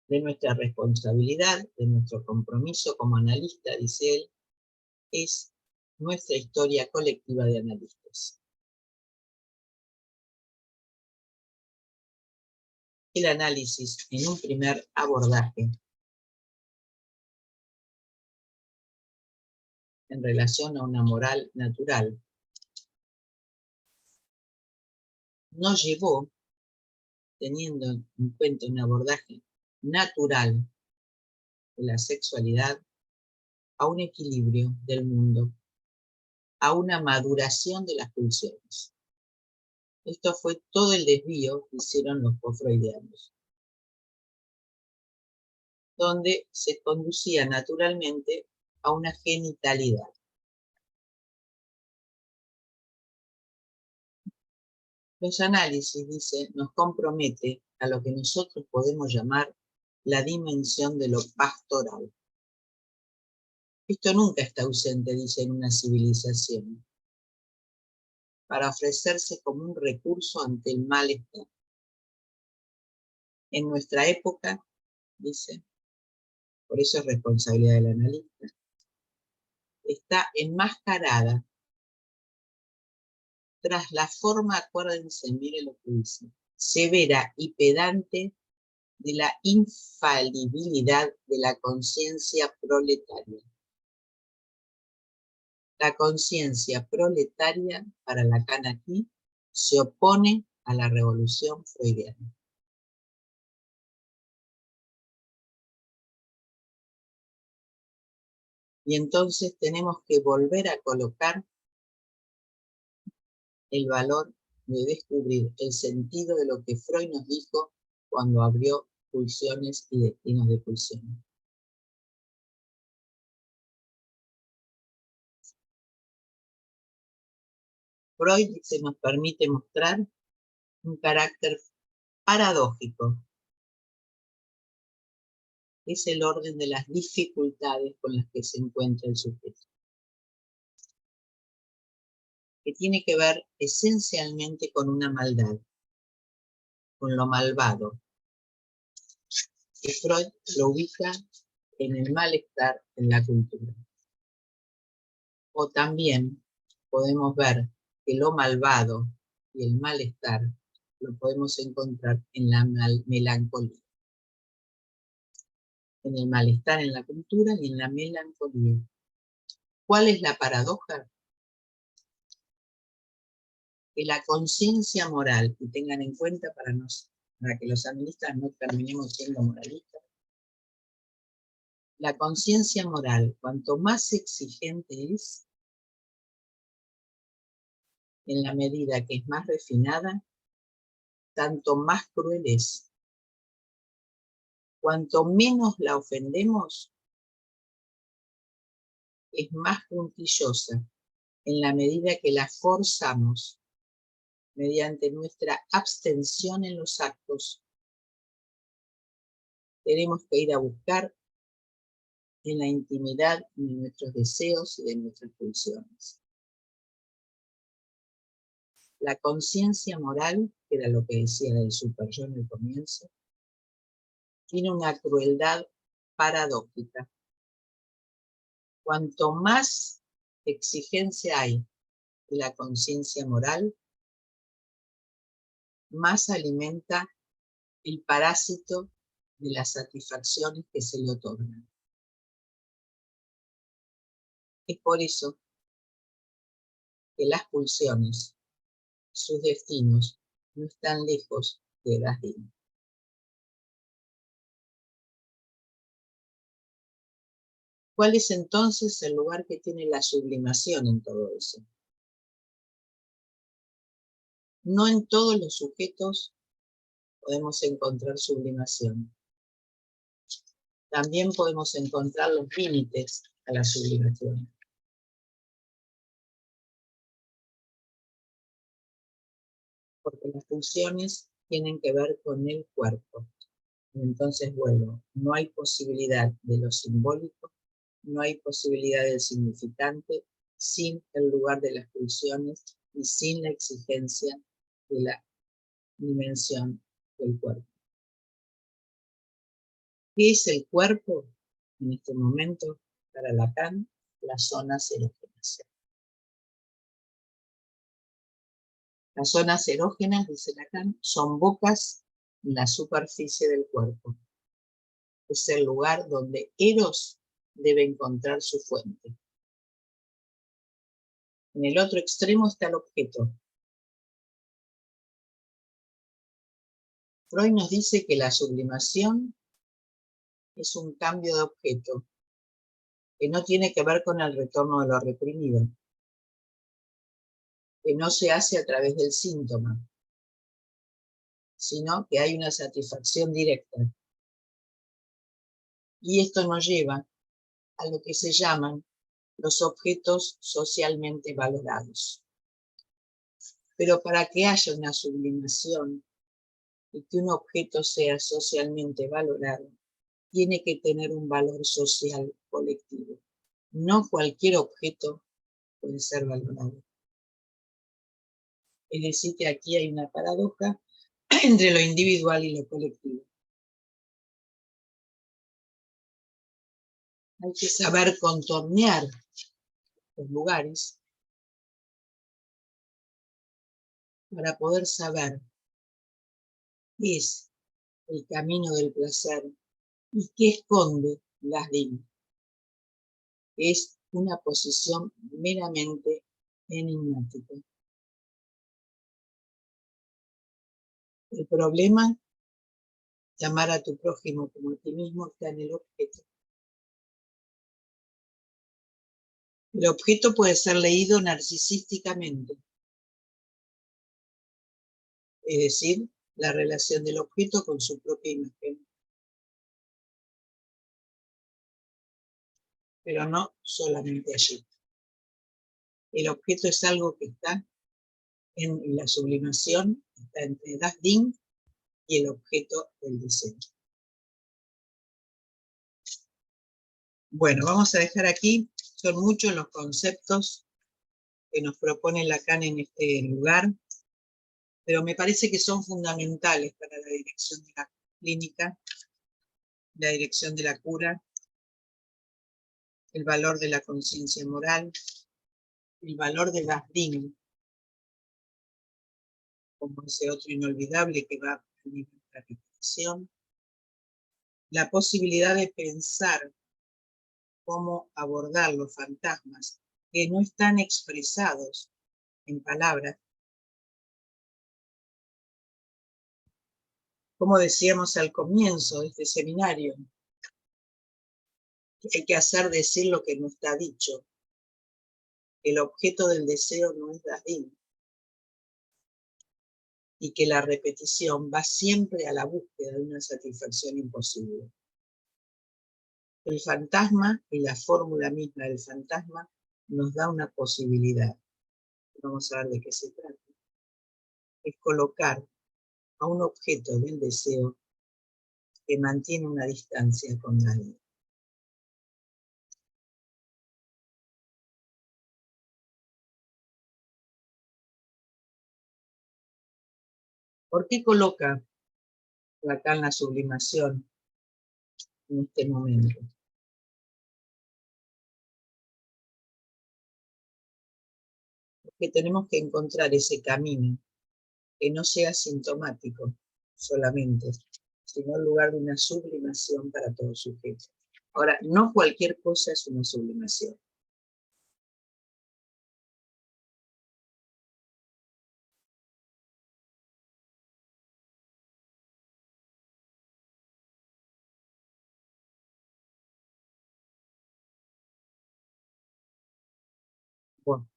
De nuestra responsabilidad, de nuestro compromiso como analista, dice él, es nuestra historia colectiva de analistas. El análisis en un primer abordaje en relación a una moral natural nos llevó, teniendo en cuenta un abordaje natural de la sexualidad, a un equilibrio del mundo, a una maduración de las pulsiones. Esto fue todo el desvío que hicieron los post-freudianos, donde se conducía naturalmente a una genitalidad. Los análisis, dice, nos compromete a lo que nosotros podemos llamar la dimensión de lo pastoral. Esto nunca está ausente, dice, en una civilización, para ofrecerse como un recurso ante el malestar. En nuestra época, dice, por eso es responsabilidad del analista, está enmascarada tras la forma, acuérdense, mire lo que dice, severa y pedante de la infalibilidad de la conciencia proletaria. La conciencia proletaria, para Lacan aquí, se opone a la revolución freudiana. Y entonces tenemos que volver a colocar el valor de descubrir el sentido de lo que Freud nos dijo cuando abrió Pulsiones y Destinos de Pulsiones. Freud se nos permite mostrar un carácter paradójico. Es el orden de las dificultades con las que se encuentra el sujeto, que tiene que ver esencialmente con una maldad, con lo malvado, que Freud lo ubica en el malestar en la cultura. O también podemos ver que lo malvado y el malestar lo podemos encontrar en la melancolía. En el malestar en la cultura y en la melancolía. ¿Cuál es la paradoja? Que la conciencia moral, y tengan en cuenta para que los administras no terminemos siendo moralistas, la conciencia moral, cuanto más exigente es, en la medida que es más refinada, tanto más cruel es. Cuanto menos la ofendemos, es más puntillosa, en la medida que la forzamos mediante nuestra abstención en los actos. Tenemos que ir a buscar en la intimidad de nuestros deseos y de nuestras pulsiones. La conciencia moral, que era lo que decía del superyo en el comienzo, tiene una crueldad paradójica. Cuanto más exigencia hay de la conciencia moral, más alimenta el parásito de las satisfacciones que se le otorgan. Es por eso que las pulsiones, sus destinos, no están lejos de Das Ding. ¿Cuál es entonces el lugar que tiene la sublimación en todo eso? No en todos los sujetos podemos encontrar sublimación. También podemos encontrar los límites a la sublimación. Porque las pulsiones tienen que ver con el cuerpo. Entonces vuelvo, no hay posibilidad de lo simbólico, no hay posibilidad del significante sin el lugar de las pulsiones y sin la exigencia de la dimensión del cuerpo. ¿Qué es el cuerpo en este momento para Lacan? Las zonas erógenas. Las zonas erógenas, dice Lacan, son bocas en la superficie del cuerpo. Es el lugar donde Eros debe encontrar su fuente. En el otro extremo está el objeto. Freud nos dice que la sublimación es un cambio de objeto, que no tiene que ver con el retorno de lo reprimido, que no se hace a través del síntoma, sino que hay una satisfacción directa. Y esto nos lleva a lo que se llaman los objetos socialmente valorados. Pero para que haya una sublimación y que un objeto sea socialmente valorado, tiene que tener un valor social colectivo. No cualquier objeto puede ser valorado. Es decir, que aquí hay una paradoja entre lo individual y lo colectivo. Hay que saber contornear los lugares para poder saber qué es el camino del placer y qué esconde Das Ding. Es una posición meramente enigmática. El problema, llamar a tu prójimo como a ti mismo, está en el objeto. El objeto puede ser leído narcisísticamente, es decir, la relación del objeto con su propia imagen. Pero no solamente allí. El objeto es algo que está en la sublimación, está entre Das Ding y el objeto del diseño. Bueno, vamos a dejar aquí. Son muchos los conceptos que nos propone Lacan en este lugar, pero me parece que son fundamentales para la dirección de la clínica, la dirección de la cura, el valor de la conciencia moral, el valor de Das Ding, como ese otro inolvidable que va a nivel de la repetición, la posibilidad de pensar cómo abordar los fantasmas que no están expresados en palabras. Como decíamos al comienzo de este seminario, hay que hacer decir lo que no está dicho. El objeto del deseo no es Das Ding, y que la repetición va siempre a la búsqueda de una satisfacción imposible. El fantasma y la fórmula misma del fantasma nos da una posibilidad. Vamos a ver de qué se trata. Es colocar a un objeto del deseo que mantiene una distancia con nadie. ¿Por qué coloca Lacan la sublimación en este momento? Porque tenemos que encontrar ese camino que no sea sintomático solamente, sino en lugar de una sublimación para todo sujeto. Ahora, no cualquier cosa es una sublimación. Bueno,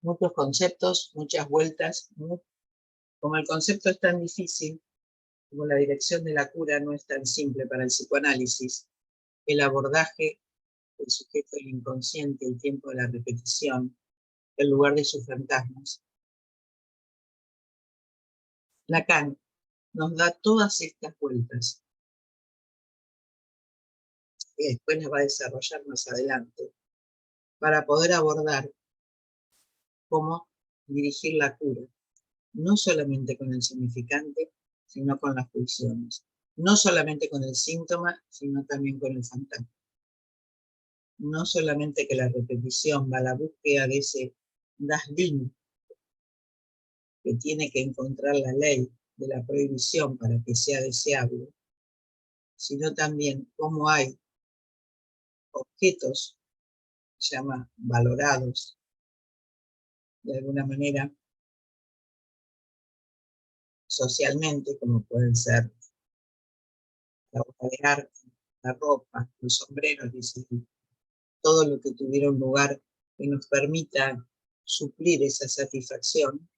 muchos conceptos, muchas vueltas. Como el concepto es tan difícil, como la dirección de la cura no es tan simple para el psicoanálisis, el abordaje del sujeto del inconsciente, el tiempo de la repetición, el lugar de sus fantasmas. Lacan nos da todas estas vueltas, que después las va a desarrollar más adelante, para poder abordar cómo dirigir la cura, no solamente con el significante, sino con las pulsiones, no solamente con el síntoma, sino también con el fantasma. No solamente que la repetición va a la búsqueda de ese Das Ding, que tiene que encontrar la ley de la prohibición para que sea deseable, sino también cómo hay objetos, se llama valorados, de alguna manera, socialmente, como pueden ser la obra de arte, la ropa, los sombreros, dice, todo lo que tuviera un lugar que nos permita suplir esa satisfacción,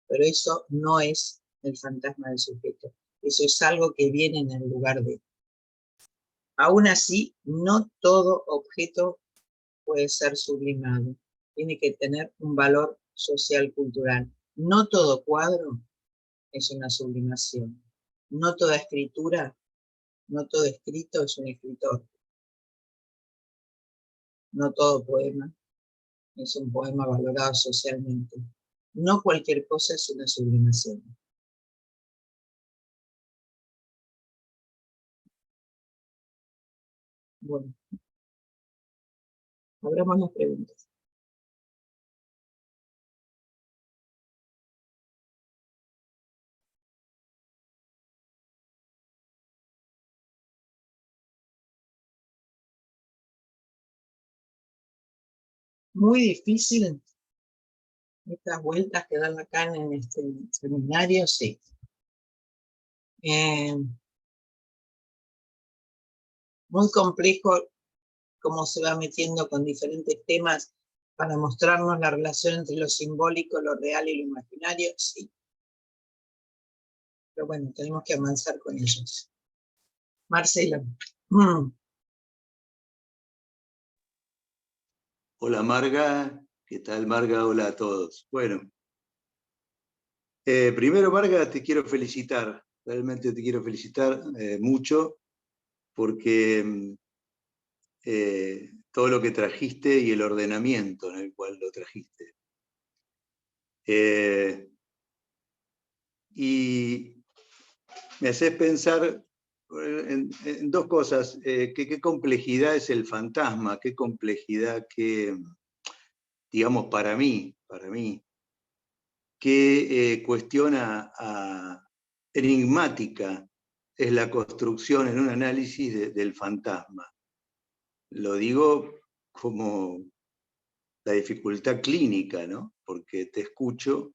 pero eso no es el fantasma del sujeto, eso es algo que viene en el lugar de. Aún así, no todo objeto puede ser sublimado, tiene que tener un valor social cultural. No todo cuadro es una sublimación, no toda escritura, no todo escrito es un escritor, no todo poema es un poema valorado socialmente. No cualquier cosa es una sublimación. Bueno, abramos las preguntas. Muy difícil estas vueltas que dan acá en este seminario, sí. Muy complejo cómo se va metiendo con diferentes temas para mostrarnos la relación entre lo simbólico, lo real y lo imaginario, sí. Pero bueno, tenemos que avanzar con ellos. Marcela. Hola Marga, ¿qué tal Marga? Hola a todos. Bueno, primero Marga, te quiero felicitar, realmente te quiero felicitar mucho, porque todo lo que trajiste y el ordenamiento en el cual lo trajiste. Y Me haces pensar en dos cosas. ¿Qué complejidad es el fantasma? ¿Qué complejidad, digamos, para mí, qué cuestión enigmática es la construcción en un análisis del fantasma? Lo digo como la dificultad clínica, ¿no? Porque te escucho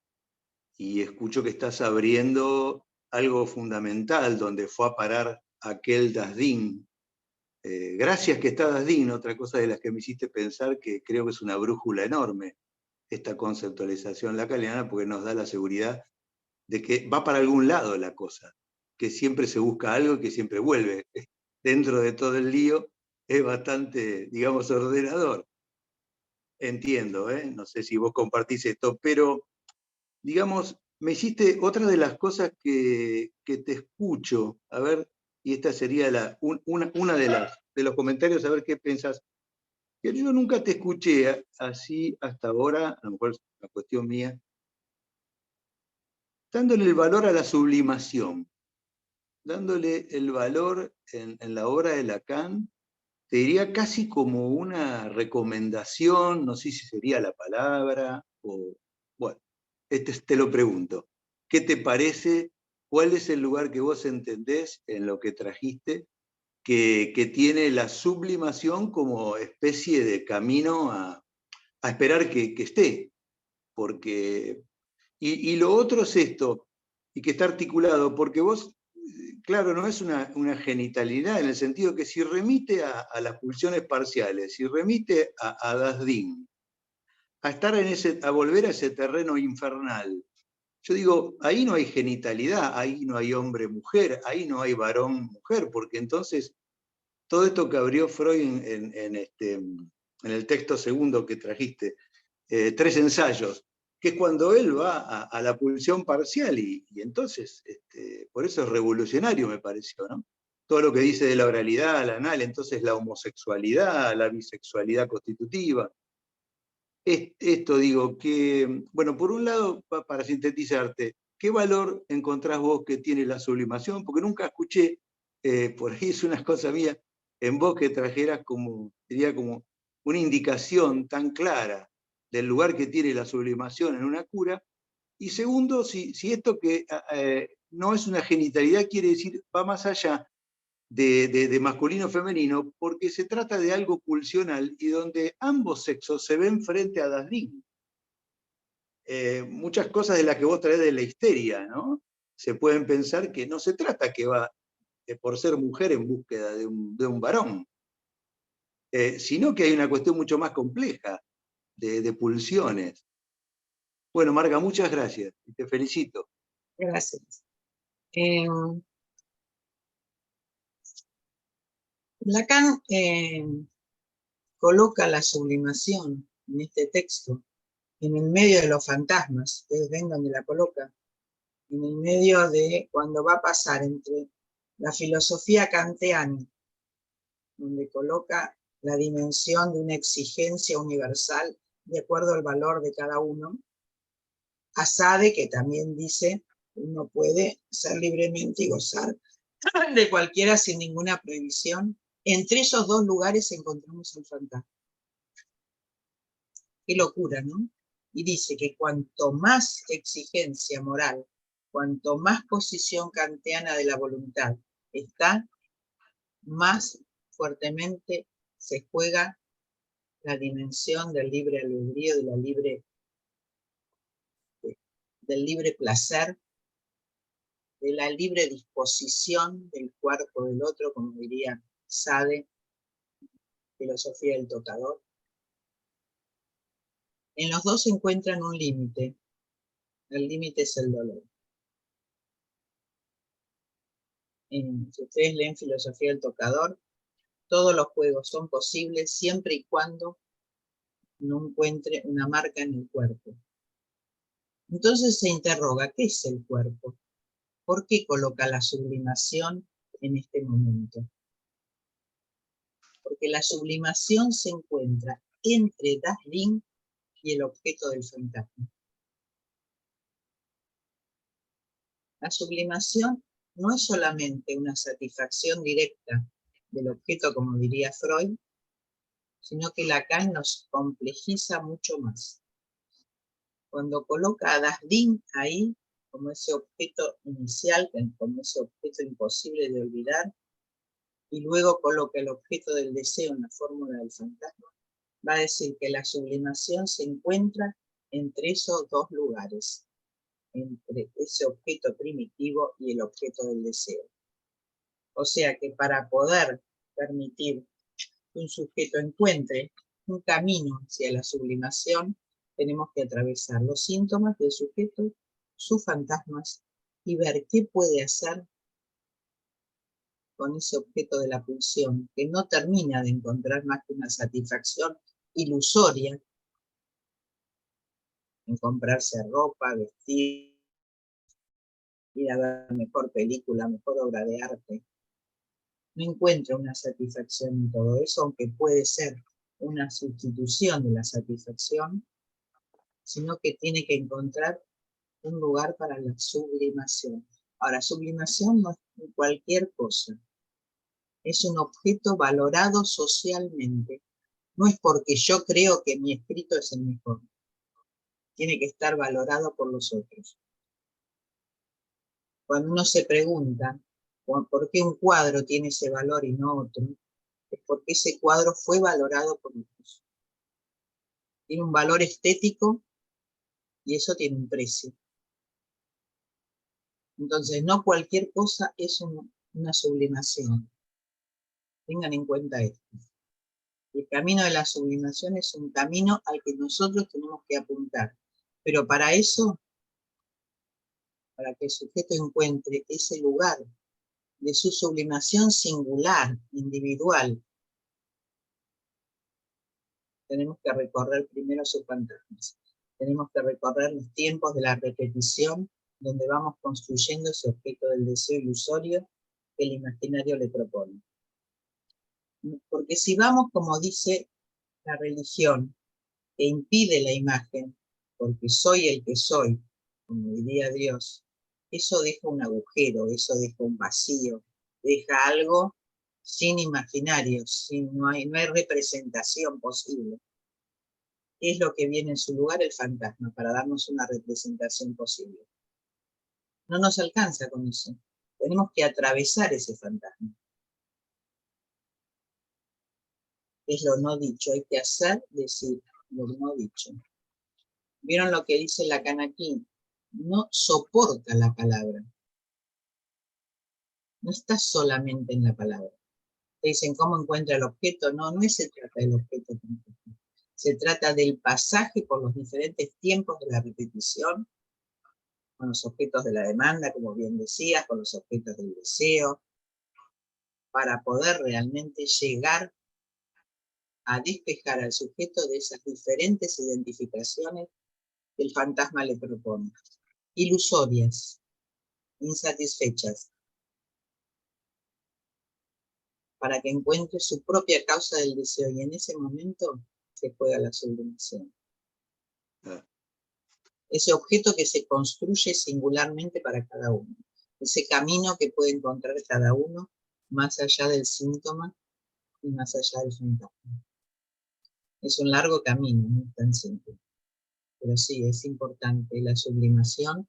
y escucho que estás abriendo algo fundamental donde fue a parar aquel Dasdin. Gracias que está Dasdin, otra cosa de las que me hiciste pensar, que creo que es una brújula enorme esta conceptualización lacaniana, porque nos da la seguridad de que va para algún lado la cosa, que siempre se busca algo y que siempre vuelve. Dentro de todo el lío es bastante, digamos, ordenador. Entiendo, no sé si vos compartís esto, pero, digamos, me hiciste otra de las cosas que te escucho, a ver, y esta sería una de los comentarios, a ver qué pensás. Que yo nunca te escuché así hasta ahora, a lo mejor es una cuestión mía, dándole el valor a la sublimación, dándole el valor en la obra de Lacan, te diría casi como una recomendación, no sé si sería la palabra, o bueno, te lo pregunto. ¿Qué te parece? ¿Cuál es el lugar que vos entendés en lo que trajiste que tiene la sublimación como especie de camino a esperar que esté? Porque, y lo otro es esto, y que está articulado, porque vos, claro, no es una genitalidad, en el sentido que si remite a las pulsiones parciales, si remite a Dasdin, a estar a volver a ese terreno infernal, yo digo, ahí no hay genitalidad, ahí no hay hombre-mujer, ahí no hay varón-mujer, porque entonces todo esto que abrió Freud en el texto segundo que trajiste, Tres ensayos, que es cuando él va a la pulsión parcial y entonces, por eso es revolucionario, me pareció, ¿no? Todo lo que dice de la oralidad, la anal, entonces la homosexualidad, la bisexualidad constitutiva. Esto digo que, bueno, por un lado, para sintetizarte, ¿qué valor encontrás vos que tiene la sublimación? Porque nunca escuché, por ahí es una cosa mía, en vos que trajeras como, diría como una indicación tan clara del lugar que tiene la sublimación en una cura. Y segundo, si esto que no es una genitalidad, quiere decir, va más allá de masculino femenino, porque se trata de algo pulsional y donde ambos sexos se ven frente a Dasdin. Muchas cosas de las que vos traes de la histeria, ¿no? Se pueden pensar que no se trata que va por ser mujer en búsqueda de un varón, sino que hay una cuestión mucho más compleja de pulsiones. Bueno, Marga, muchas gracias y te felicito. Gracias. Lacan coloca la sublimación en este texto en el medio de los fantasmas. Ustedes ven donde la coloca, en el medio de cuando va a pasar entre la filosofía kantiana, donde coloca la dimensión de una exigencia universal de acuerdo al valor de cada uno, a Sade, que también dice uno puede ser libremente y gozar de cualquiera sin ninguna prohibición. Entre esos dos lugares encontramos el fantasma. Qué locura, ¿no? Y dice que cuanto más exigencia moral, cuanto más posición kantiana de la voluntad está, más fuertemente se juega la dimensión del libre albedrío, del libre placer, de la libre disposición del cuerpo del otro, como diría Sade, filosofía del tocador. En los dos se encuentran un límite. El límite es el dolor. Si ustedes leen filosofía del tocador, todos los juegos son posibles siempre y cuando no encuentre una marca en el cuerpo. Entonces se interroga, ¿qué es el cuerpo? ¿Por qué coloca la sublimación en este momento? Porque la sublimación se encuentra entre Dasdin y el objeto del fantasma. La sublimación no es solamente una satisfacción directa del objeto, como diría Freud, sino que Lacan nos complejiza mucho más. Cuando coloca a Das Ding ahí, como ese objeto inicial, como ese objeto imposible de olvidar, y luego coloca el objeto del deseo en la fórmula del fantasma, va a decir que la sublimación se encuentra entre esos dos lugares, entre ese objeto primitivo y el objeto del deseo. O sea que para poder permitir que un sujeto encuentre un camino hacia la sublimación, tenemos que atravesar los síntomas del sujeto, sus fantasmas, y ver qué puede hacer con ese objeto de la pulsión, que no termina de encontrar más que una satisfacción ilusoria en comprarse ropa, vestir, ir a ver mejor película, mejor obra de arte. No encuentra una satisfacción en todo eso, aunque puede ser una sustitución de la satisfacción, sino que tiene que encontrar un lugar para la sublimación. Ahora, sublimación no es cualquier cosa, es un objeto valorado socialmente. No es porque yo creo que mi escrito es el mejor, tiene que estar valorado por los otros. Cuando uno se pregunta por qué un cuadro tiene ese valor y no otro, es porque ese cuadro fue valorado por otros. Tiene un valor estético y eso tiene un precio. Entonces, no cualquier cosa es una sublimación. Tengan en cuenta esto. El camino de la sublimación es un camino al que nosotros tenemos que apuntar. Pero para eso, para que el sujeto encuentre ese lugar de su sublimación singular, individual, tenemos que recorrer primero sus fantasmas. Tenemos que recorrer los tiempos de la repetición, donde vamos construyendo ese objeto del deseo ilusorio que el imaginario le propone. Porque si vamos, como dice la religión, que impide la imagen, porque soy el que soy, como diría Dios, eso deja un agujero, eso deja un vacío, deja algo sin imaginario, no hay representación posible. Es lo que viene en su lugar el fantasma, para darnos una representación posible. No nos alcanza con eso. Tenemos que atravesar ese fantasma. Es lo no dicho, hay que hacer, decir lo no dicho. ¿Vieron lo que dice Lacan aquí? No soporta la palabra. No está solamente en la palabra. Te dicen cómo encuentra el objeto. No, no se trata del objeto. Se trata del pasaje por los diferentes tiempos de la repetición, con los objetos de la demanda, como bien decías, con los objetos del deseo, para poder realmente llegar a despejar al sujeto de esas diferentes identificaciones que el fantasma le propone. Ilusorias, insatisfechas, para que encuentre su propia causa del deseo, y en ese momento se juega la sublimación. Ese objeto que se construye singularmente para cada uno, ese camino que puede encontrar cada uno más allá del síntoma y más allá del fantasma. Es un largo camino, no es tan simple, pero sí, es importante. La sublimación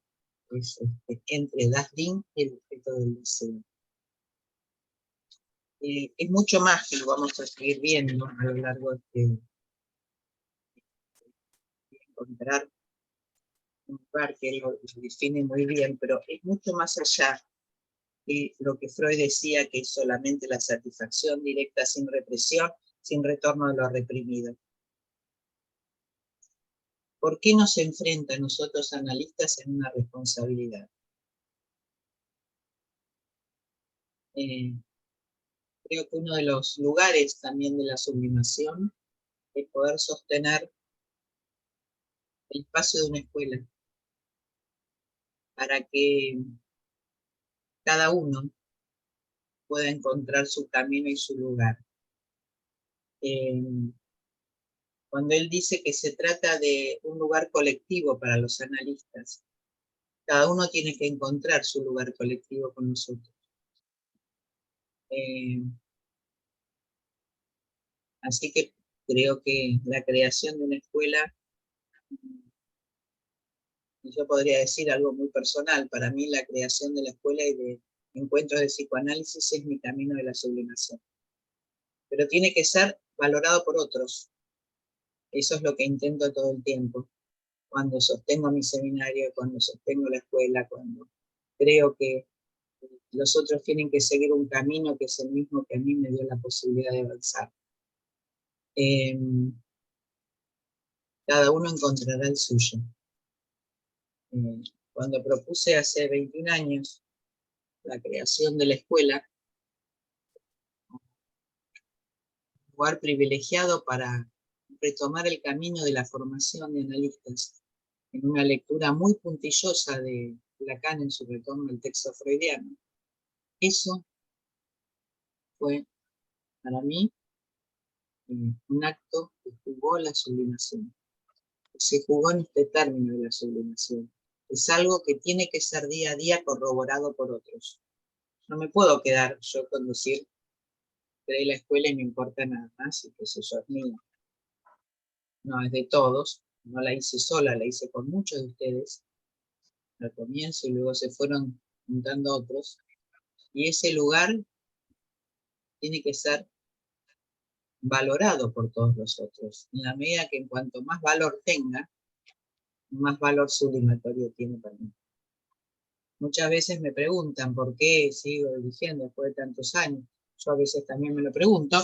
es entre Das Ding y el objeto del deseo. Es mucho más que lo vamos a seguir viendo a lo largo de encontrar un lugar que lo define muy bien, pero es mucho más allá de lo que Freud decía, que es solamente la satisfacción directa sin represión, sin retorno de lo reprimido. ¿Por qué nos enfrenta a nosotros analistas en una responsabilidad? Creo que uno de los lugares también de la sublimación es poder sostener el espacio de una escuela para que cada uno pueda encontrar su camino y su lugar. Cuando él dice que se trata de un lugar colectivo para los analistas, Cada uno tiene que encontrar su lugar colectivo con nosotros. Así que creo que la creación de una escuela, yo podría decir algo muy personal, para mí la creación de la escuela y de encuentros de psicoanálisis es mi camino de la sublimación. Pero tiene que ser valorado por otros. Eso es lo que intento todo el tiempo. Cuando sostengo mi seminario, cuando sostengo la escuela, cuando creo que los otros tienen que seguir un camino que es el mismo que a mí me dio la posibilidad de avanzar. Cada uno encontrará el suyo. Cuando propuse hace 21 años la creación de la escuela, un lugar privilegiado para retomar el camino de la formación de analistas, en una lectura muy puntillosa de Lacan en su retorno al texto freudiano. Eso fue, para mí, un acto que jugó la sublimación. Se jugó en este término de la sublimación. Es algo que tiene que ser día a día corroborado por otros. No me puedo quedar yo con decir, creé la escuela y no importa nada más, y que eso es mío. No, es de todos. No la hice sola, la hice con muchos de ustedes al comienzo y luego se fueron juntando otros. Y ese lugar tiene que ser valorado por todos los otros, en la medida que en cuanto más valor tenga, más valor sublimatorio tiene para mí. Muchas veces me preguntan por qué sigo dirigiendo después de tantos años. Yo a veces también me lo pregunto,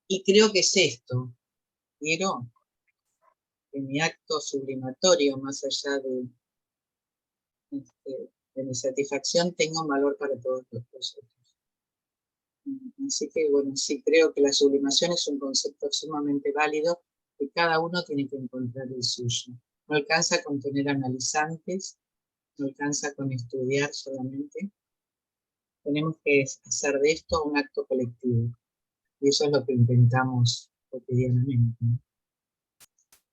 y creo que es esto. Quiero que mi acto sublimatorio, más allá de mi satisfacción, tenga un valor para todos los otros. Así que, bueno, sí, creo que la sublimación es un concepto sumamente válido, que cada uno tiene que encontrar el suyo. No alcanza con tener analizantes, no alcanza con estudiar solamente. Tenemos que hacer de esto un acto colectivo. Y eso es lo que intentamos cotidianamente, ¿no?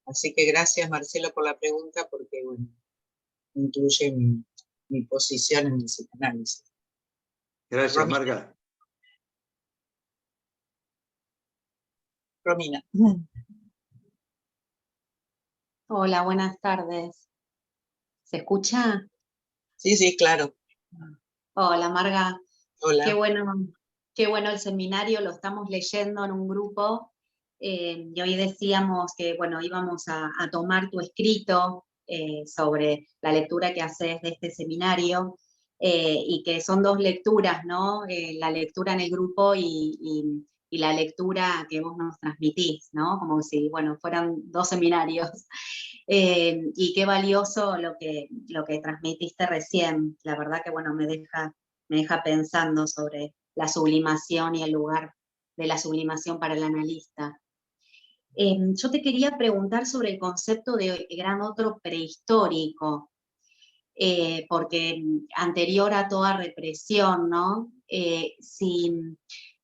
Así que gracias, Marcelo, por la pregunta, porque, bueno, incluye mi posición en el psicoanálisis. Gracias, Marga. Romina. Hola, buenas tardes. ¿Se escucha? Sí, sí, claro. Hola, Marga. Hola. Qué bueno el seminario, lo estamos leyendo en un grupo y hoy decíamos que, bueno, íbamos a tomar tu escrito sobre la lectura que haces de este seminario y que son dos lecturas, ¿no? La lectura en el grupo y la lectura que vos nos transmitís, ¿no? Como si, bueno, fueran dos seminarios. Y qué valioso lo que transmitiste recién. La verdad que, bueno, me deja pensando sobre la sublimación y el lugar de la sublimación para el analista. Yo te quería preguntar sobre el concepto de gran otro prehistórico, porque anterior a toda represión, ¿no? Si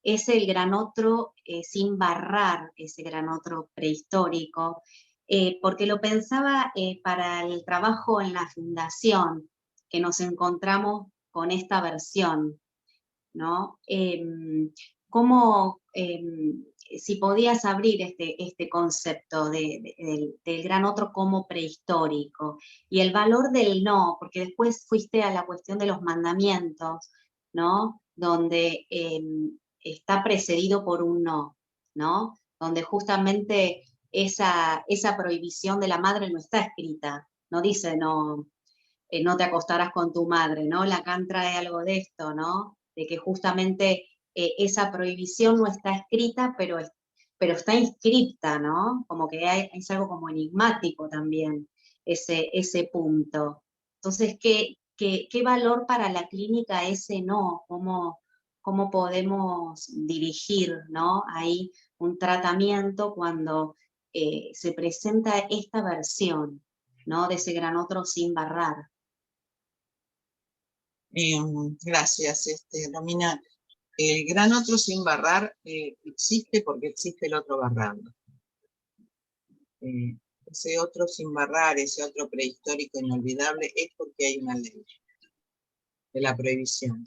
es el gran otro sin barrar ese gran otro prehistórico, porque lo pensaba para el trabajo en la fundación, que nos encontramos con esta versión, ¿no? ¿Cómo, si podías abrir este concepto del gran otro como prehistórico y el valor del no, porque después fuiste a la cuestión de los mandamientos, ¿no? Donde está precedido por un no, ¿no? Donde justamente esa prohibición de la madre no está escrita, no dice no, no te acostarás con tu madre, ¿no? Lacan trae algo de esto, ¿no? De que justamente esa prohibición no está escrita, pero está inscripta, ¿no? Como que es algo como enigmático también, ese punto. Entonces, ¿qué valor para la clínica ese no? ¿Cómo podemos dirigir, ¿no? Ahí un tratamiento cuando se presenta esta versión, ¿no? De ese gran otro sin barrar. Gracias, Romina. El gran otro sin barrar existe porque existe el otro barrando. ese otro sin barrar, ese otro prehistórico inolvidable, es porque hay una ley de la prohibición.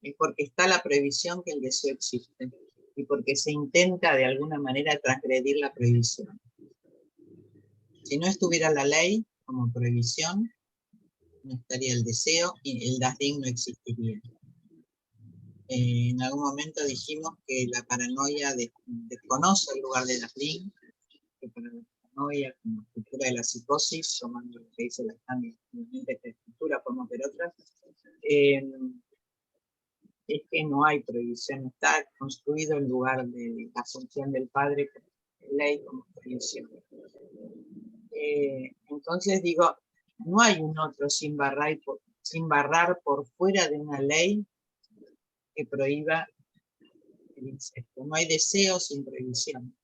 Es porque está la prohibición que el deseo existe, y porque se intenta de alguna manera transgredir la prohibición. Si no estuviera la ley como prohibición, no estaría el deseo y el dasding no existiría. En algún momento dijimos que la paranoia desconoce el lugar del dasding, que para la paranoia, como estructura de la psicosis, tomando lo que dice la esta estructura, podemos ver otras, es que no hay prohibición, está construido en lugar de la función del padre como ley, como prohibición. Entonces digo, no hay un otro sin barrar por fuera de una ley que prohíba el incesto. No hay deseo sin prohibición,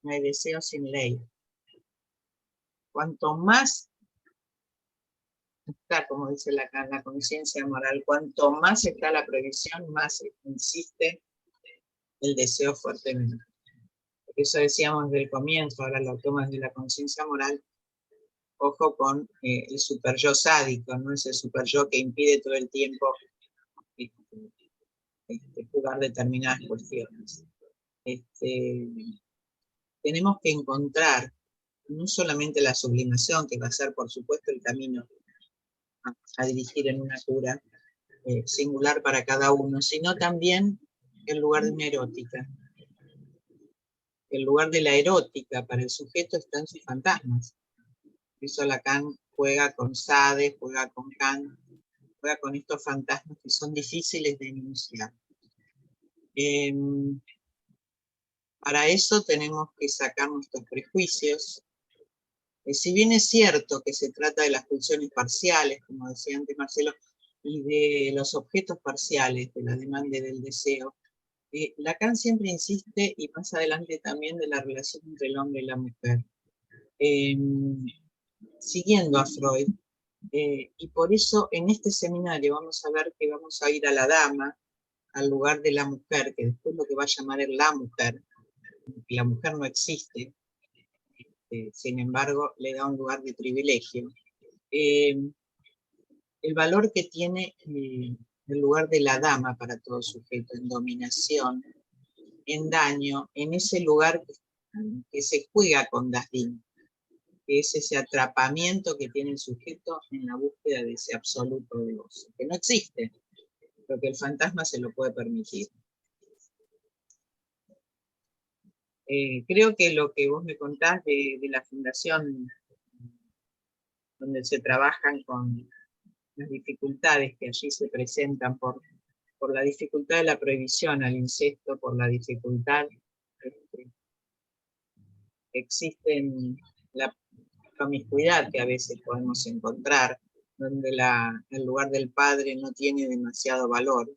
no hay deseo sin ley. Cuanto más está, como dice la conciencia moral, cuanto más está la prohibición, más insiste el deseo fuertemente. Por eso decíamos desde el comienzo, ahora lo tomas de la conciencia moral, ojo con el super yo sádico, ¿no? Ese super yo que impide todo el tiempo jugar determinadas cuestiones. Tenemos que encontrar no solamente la sublimación, que va a ser por supuesto el camino a dirigir en una cura singular para cada uno, sino también el lugar de una erótica. El lugar de la erótica para el sujeto está en sus fantasmas. Por eso Lacan juega con Sade, juega con Kant, juega con estos fantasmas que son difíciles de enunciar. Para eso tenemos que sacar nuestros prejuicios. Si bien es cierto que se trata de las pulsiones parciales, como decía antes Marcelo, y de los objetos parciales, de la demanda y del deseo, Lacan siempre insiste, y más adelante también, de la relación entre el hombre y la mujer. Siguiendo a Freud, y por eso en este seminario vamos a ver que vamos a ir a la dama, al lugar de la mujer, que después lo que va a llamar es la mujer, que la mujer no existe, sin embargo le da un lugar de privilegio. El valor que tiene el lugar de la dama para todo sujeto, en dominación, en daño, en ese lugar que se juega con dasding, que es ese atrapamiento que tiene el sujeto en la búsqueda de ese absoluto de gozo, que no existe, pero que el fantasma se lo puede permitir. Creo que lo que vos me contás de la fundación, donde se trabajan con las dificultades que allí se presentan por la dificultad de la prohibición al incesto, por la dificultad que existe en la promiscuidad que a veces podemos encontrar, donde el lugar del padre no tiene demasiado valor.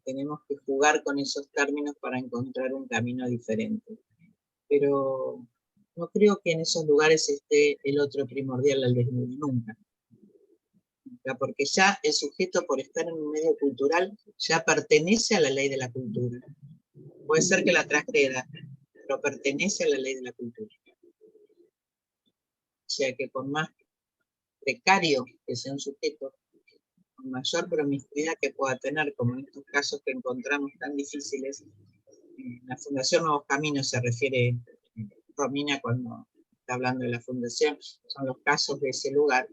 Tenemos que jugar con esos términos para encontrar un camino diferente. Pero no creo que en esos lugares esté el otro primordial al desnudo, nunca. Porque ya el sujeto, por estar en un medio cultural, ya pertenece a la ley de la cultura. Puede ser que la transgreda, pero pertenece a la ley de la cultura. O sea que por más precario que sea un sujeto, con mayor promiscuidad que pueda tener, como en estos casos que encontramos tan difíciles, la Fundación Nuevos Caminos se refiere Romina cuando está hablando de la fundación, son los casos de ese lugar,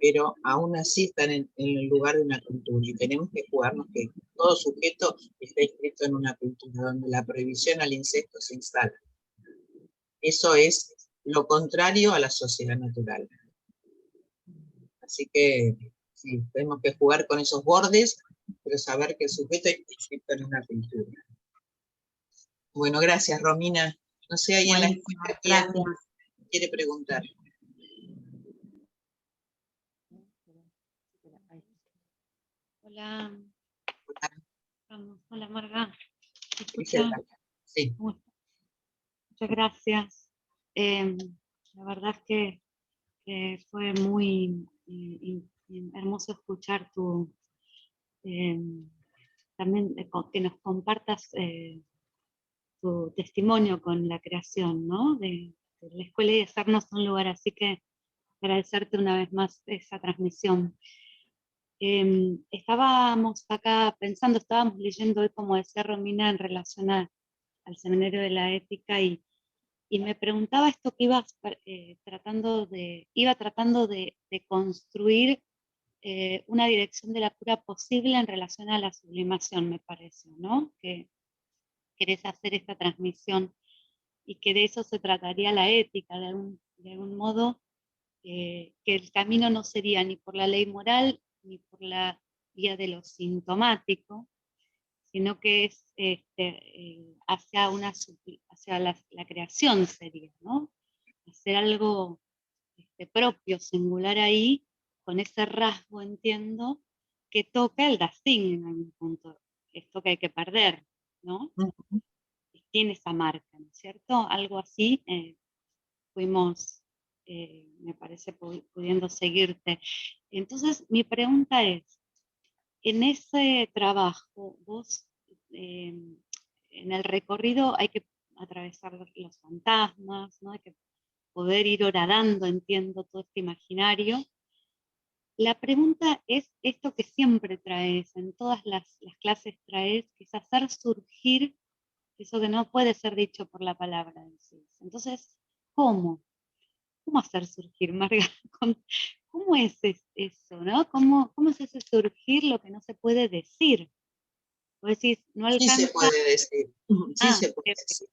pero aún así están en el lugar de una cultura, y tenemos que jugarnos que todo sujeto está inscrito en una cultura donde la prohibición al incesto se instala. Eso es lo contrario a la sociedad natural. Así que sí, tenemos que jugar con esos bordes, pero saber que el sujeto está inscrito en una cultura. Bueno, gracias, Romina. No sé, ahí en la escuela quién quiere preguntar. Hola. Hola, Marga. Sí. Muchas gracias. La verdad es que fue muy hermoso escuchar también que nos compartas tu testimonio con la creación, ¿no? de la escuela y hacernos un lugar, así que agradecerte una vez más esa transmisión. Estábamos acá pensando, estábamos leyendo hoy, como decía Romina, en relación al Seminario de la Ética, y me preguntaba esto que ibas iba tratando de construir una dirección de la cura posible en relación a la sublimación, me parece, ¿no? Que querés hacer esta transmisión y que de eso se trataría la ética, de algún modo, que el camino no sería ni por la ley moral ni por la vía de lo sintomático, sino que es hacia la creación sería, ¿no? Hacer algo propio, singular ahí, con ese rasgo, entiendo, que toca el Dasein en algún punto, esto que hay que perder, ¿no? Tiene esa marca, ¿no es cierto? Algo así fuimos, me parece, pudiendo seguirte. Entonces, mi pregunta es, en ese trabajo, vos, en el recorrido hay que atravesar los fantasmas, ¿no? Hay que poder ir horadando, entiendo, todo este imaginario. La pregunta es esto que siempre traes, en todas las clases traes, que es hacer surgir eso que no puede ser dicho por la palabra. Decís. Entonces, ¿cómo? ¿Cómo hacer surgir, Marga? ¿Cómo es eso, no? ¿Cómo es ese surgir lo que no se puede decir? Vos decís, no Sí alcanza. se puede decir, sí se puede decir.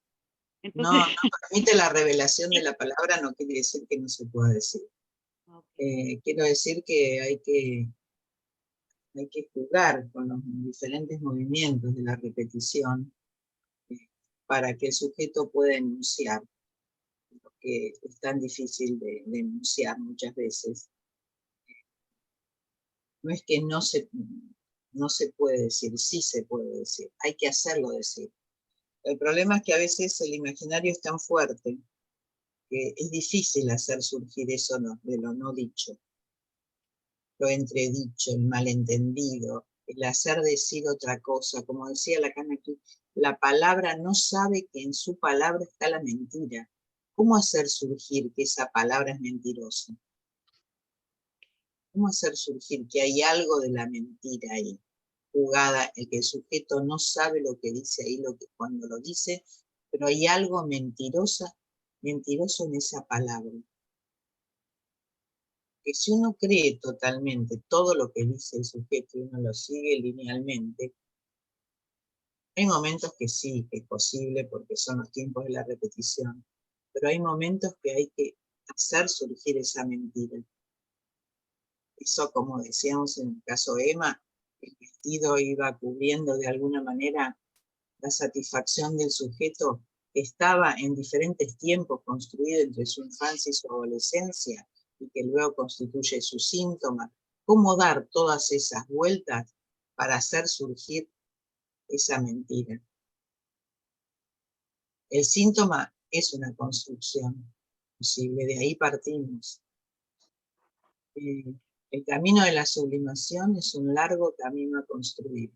Entonces, No permite la revelación de la palabra, no quiere decir que no se pueda decir. Quiero decir que hay que jugar con los diferentes movimientos de la repetición para que el sujeto pueda enunciar, lo que es tan difícil de enunciar muchas veces. No es que no se puede decir, sí se puede decir, hay que hacerlo decir. El problema es que a veces el imaginario es tan fuerte que es difícil hacer surgir eso de lo no dicho, lo entredicho, el malentendido, el hacer decir otra cosa. Como decía Lacan aquí, la palabra no sabe que en su palabra está la mentira. ¿Cómo hacer surgir que esa palabra es mentirosa? ¿Cómo hacer surgir que hay algo de la mentira ahí, jugada, el que el sujeto no sabe lo que dice ahí, cuando lo dice, pero hay algo mentiroso en esa palabra? Que si uno cree totalmente todo lo que dice el sujeto y uno lo sigue linealmente, hay momentos que sí, que es posible porque son los tiempos de la repetición, pero hay momentos que hay que hacer surgir esa mentira. Eso, como decíamos en el caso de Emma, el vestido iba cubriendo de alguna manera la satisfacción del sujeto que estaba en diferentes tiempos construido entre su infancia y su adolescencia y que luego constituye su síntoma. ¿Cómo dar todas esas vueltas para hacer surgir esa mentira? El síntoma es una construcción posible, de ahí partimos. El camino de la sublimación es un largo camino a construir.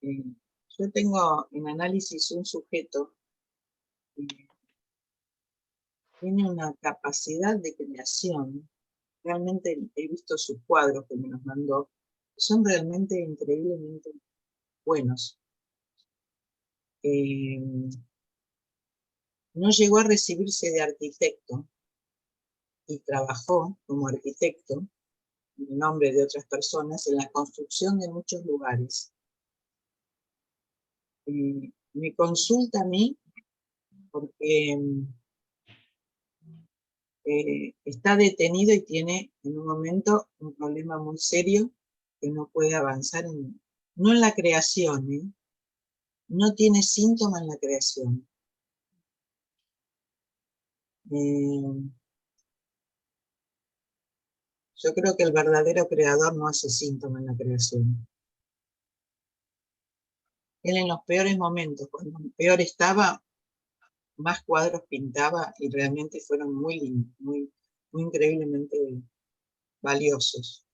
Yo tengo en análisis un sujeto que tiene una capacidad de creación. Realmente he visto sus cuadros que me los mandó, son realmente increíblemente buenos. No llegó a recibirse de arquitecto y trabajó como arquitecto en nombre de otras personas en la construcción de muchos lugares. Me consulta a mí porque está detenido y tiene en un momento un problema muy serio que no puede avanzar, no en la creación, no tiene síntoma en la creación. Yo creo que el verdadero creador no hace síntoma en la creación. Él en los peores momentos, cuando peor estaba, más cuadros pintaba y realmente fueron muy lindos, muy increíblemente valiosos.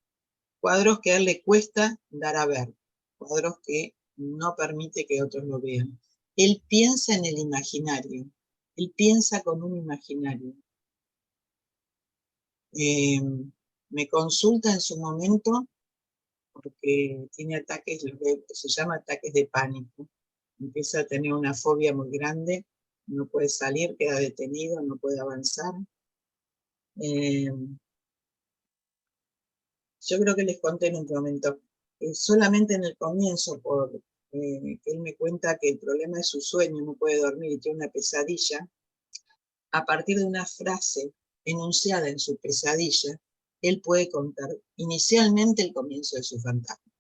Cuadros que a él le cuesta dar a ver, cuadros que no permite que otros lo vean. Él piensa en el imaginario, Él piensa con un imaginario. Me consulta en su momento porque tiene ataques, lo que se llama ataques de pánico. Empieza a tener una fobia muy grande, no puede salir, queda detenido, no puede avanzar. Yo creo que les conté en un momento, solamente en el comienzo, que él me cuenta que el problema es su sueño, no puede dormir y tiene una pesadilla, a partir de una frase enunciada en su pesadilla, él puede contar inicialmente el comienzo de su fantasma.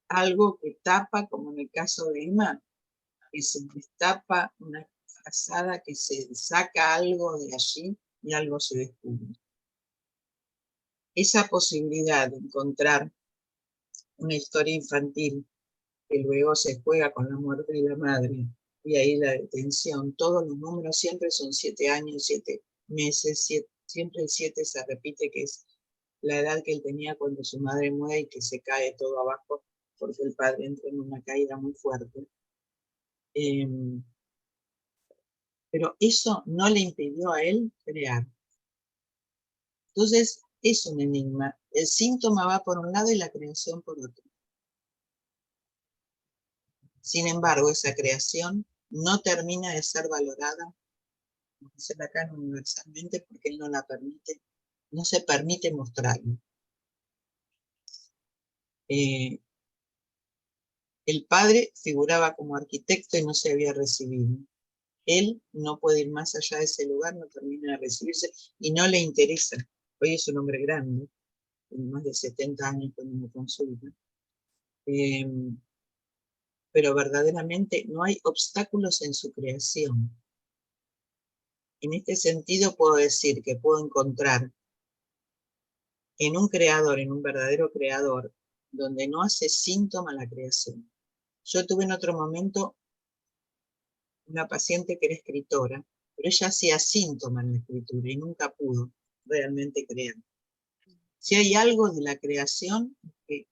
Algo que tapa, como en el caso de Emma, que se destapa una frazada, que se saca algo de allí y algo se descubre. Esa posibilidad de encontrar una historia infantil que luego se juega con la muerte de la madre, y ahí la detención, todos los números siempre son 7 años, 7 meses, siempre el 7 se repite, que es la edad que él tenía cuando su madre muere y que se cae todo abajo porque el padre entra en una caída muy fuerte. Pero eso no le impidió a él crear. Entonces, es un enigma. El síntoma va por un lado y la creación por otro. Sin embargo, esa creación no termina de ser valorada, como dice Lacan, universalmente, porque él no la permite, no se permite mostrarlo. El padre figuraba como arquitecto y no se había recibido. Él no puede ir más allá de ese lugar, no termina de recibirse y no le interesa. Hoy es un hombre grande, tiene más de 70 años cuando me consulta. Pero verdaderamente no hay obstáculos en su creación. En este sentido puedo decir que puedo encontrar en un creador, en un verdadero creador, donde no hace síntoma la creación. Yo tuve en otro momento una paciente que era escritora, pero ella hacía síntoma en la escritura y nunca pudo realmente crear. Si hay algo de la creación, es que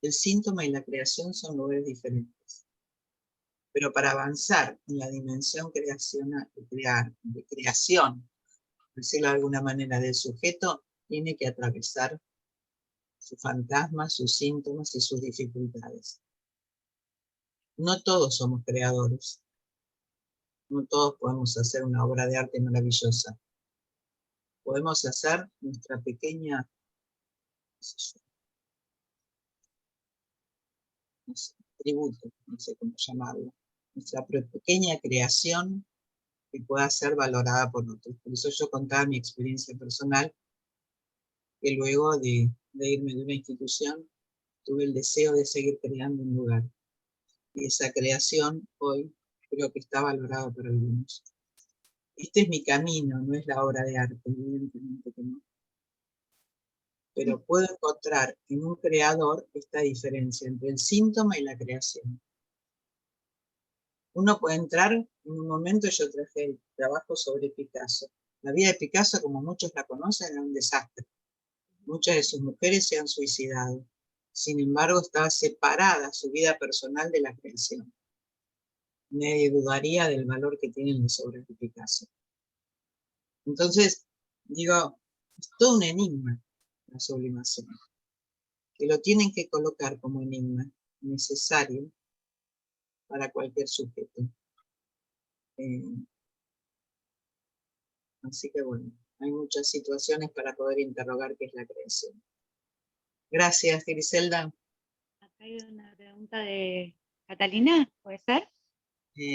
el síntoma y la creación son lugares diferentes. Pero para avanzar en la dimensión creacional, de creación, por decirlo de alguna manera, del sujeto, tiene que atravesar sus fantasmas, sus síntomas y sus dificultades. No todos somos creadores. No todos podemos hacer una obra de arte maravillosa. Podemos hacer nuestra pequeña, no sé, tributo, no sé cómo llamarlo, nuestra pequeña creación que pueda ser valorada por otros. Por eso yo contaba mi experiencia personal, que luego de irme de una institución, tuve el deseo de seguir creando un lugar. Y esa creación hoy creo que está valorada por algunos. Este es mi camino, no es la obra de arte, evidentemente que no. Pero puedo encontrar en un creador esta diferencia entre el síntoma y la creación. Uno puede entrar, en un momento yo traje el trabajo sobre Picasso. La vida de Picasso, como muchos la conocen, era un desastre. Muchas de sus mujeres se han suicidado. Sin embargo, estaba separada su vida personal de la creación. Nadie dudaría del valor que tienen las obras de Picasso. Entonces, digo, es todo un enigma la sublimación, que lo tienen que colocar como enigma necesario para cualquier sujeto. Así que bueno, hay muchas situaciones para poder interrogar qué es la creación. Gracias, Griselda. Acá hay una pregunta de Catalina, ¿puede ser?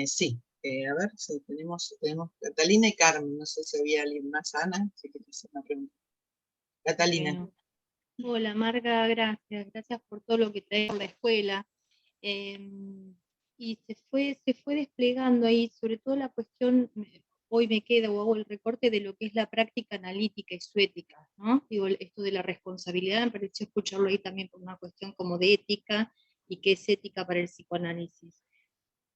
Sí, a ver, sí, tenemos Catalina y Carmen, no sé si había alguien más, Ana, si quieres hacer una pregunta. Catalina. Bueno. Hola Marga, gracias por todo lo que trae la escuela. Y se fue desplegando ahí, sobre todo la cuestión, hoy me queda o hago el recorte de lo que es la práctica analítica y su ética, ¿no? Digo, esto de la responsabilidad, me pareció escucharlo ahí también por una cuestión como de ética, y qué es ética para el psicoanálisis.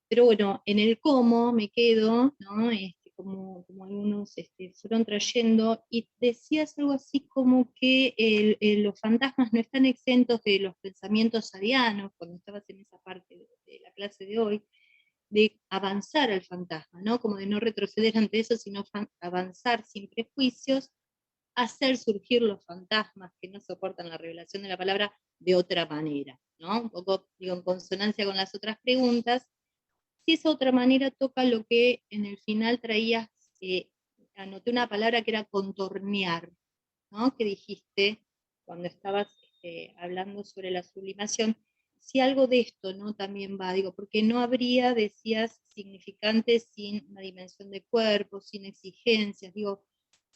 Pero bueno, en el cómo me quedo, ¿no? como algunos fueron trayendo, y decías algo así como que los fantasmas no están exentos de los pensamientos sadianos, cuando estabas en esa parte de la clase de hoy, de avanzar al fantasma, ¿no? Como de no retroceder ante eso, sino avanzar sin prejuicios, hacer surgir los fantasmas que no soportan la revelación de la palabra de otra manera, ¿no? Un poco, digo, en consonancia con las otras preguntas. Si esa otra manera toca lo que en el final traías, anoté una palabra que era contornear, ¿no? Que dijiste cuando estabas hablando sobre la sublimación, si algo de esto, ¿no? También va, digo, porque no habría, decías, significantes sin una dimensión de cuerpo, sin exigencias, digo,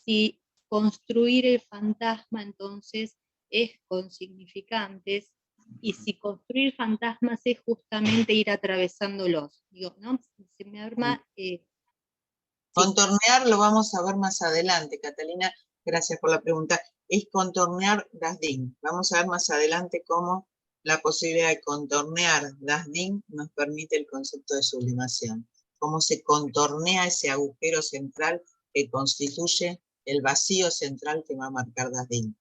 si construir el fantasma entonces es con significantes, y si construir fantasmas es justamente ir atravesándolos, digo, ¿no? Se me arma... Contornear lo vamos a ver más adelante, Catalina, gracias por la pregunta. Es contornear Das Ding. Vamos a ver más adelante cómo la posibilidad de contornear Das Ding nos permite el concepto de sublimación. Cómo se contornea ese agujero central que constituye el vacío central que va a marcar Das Ding.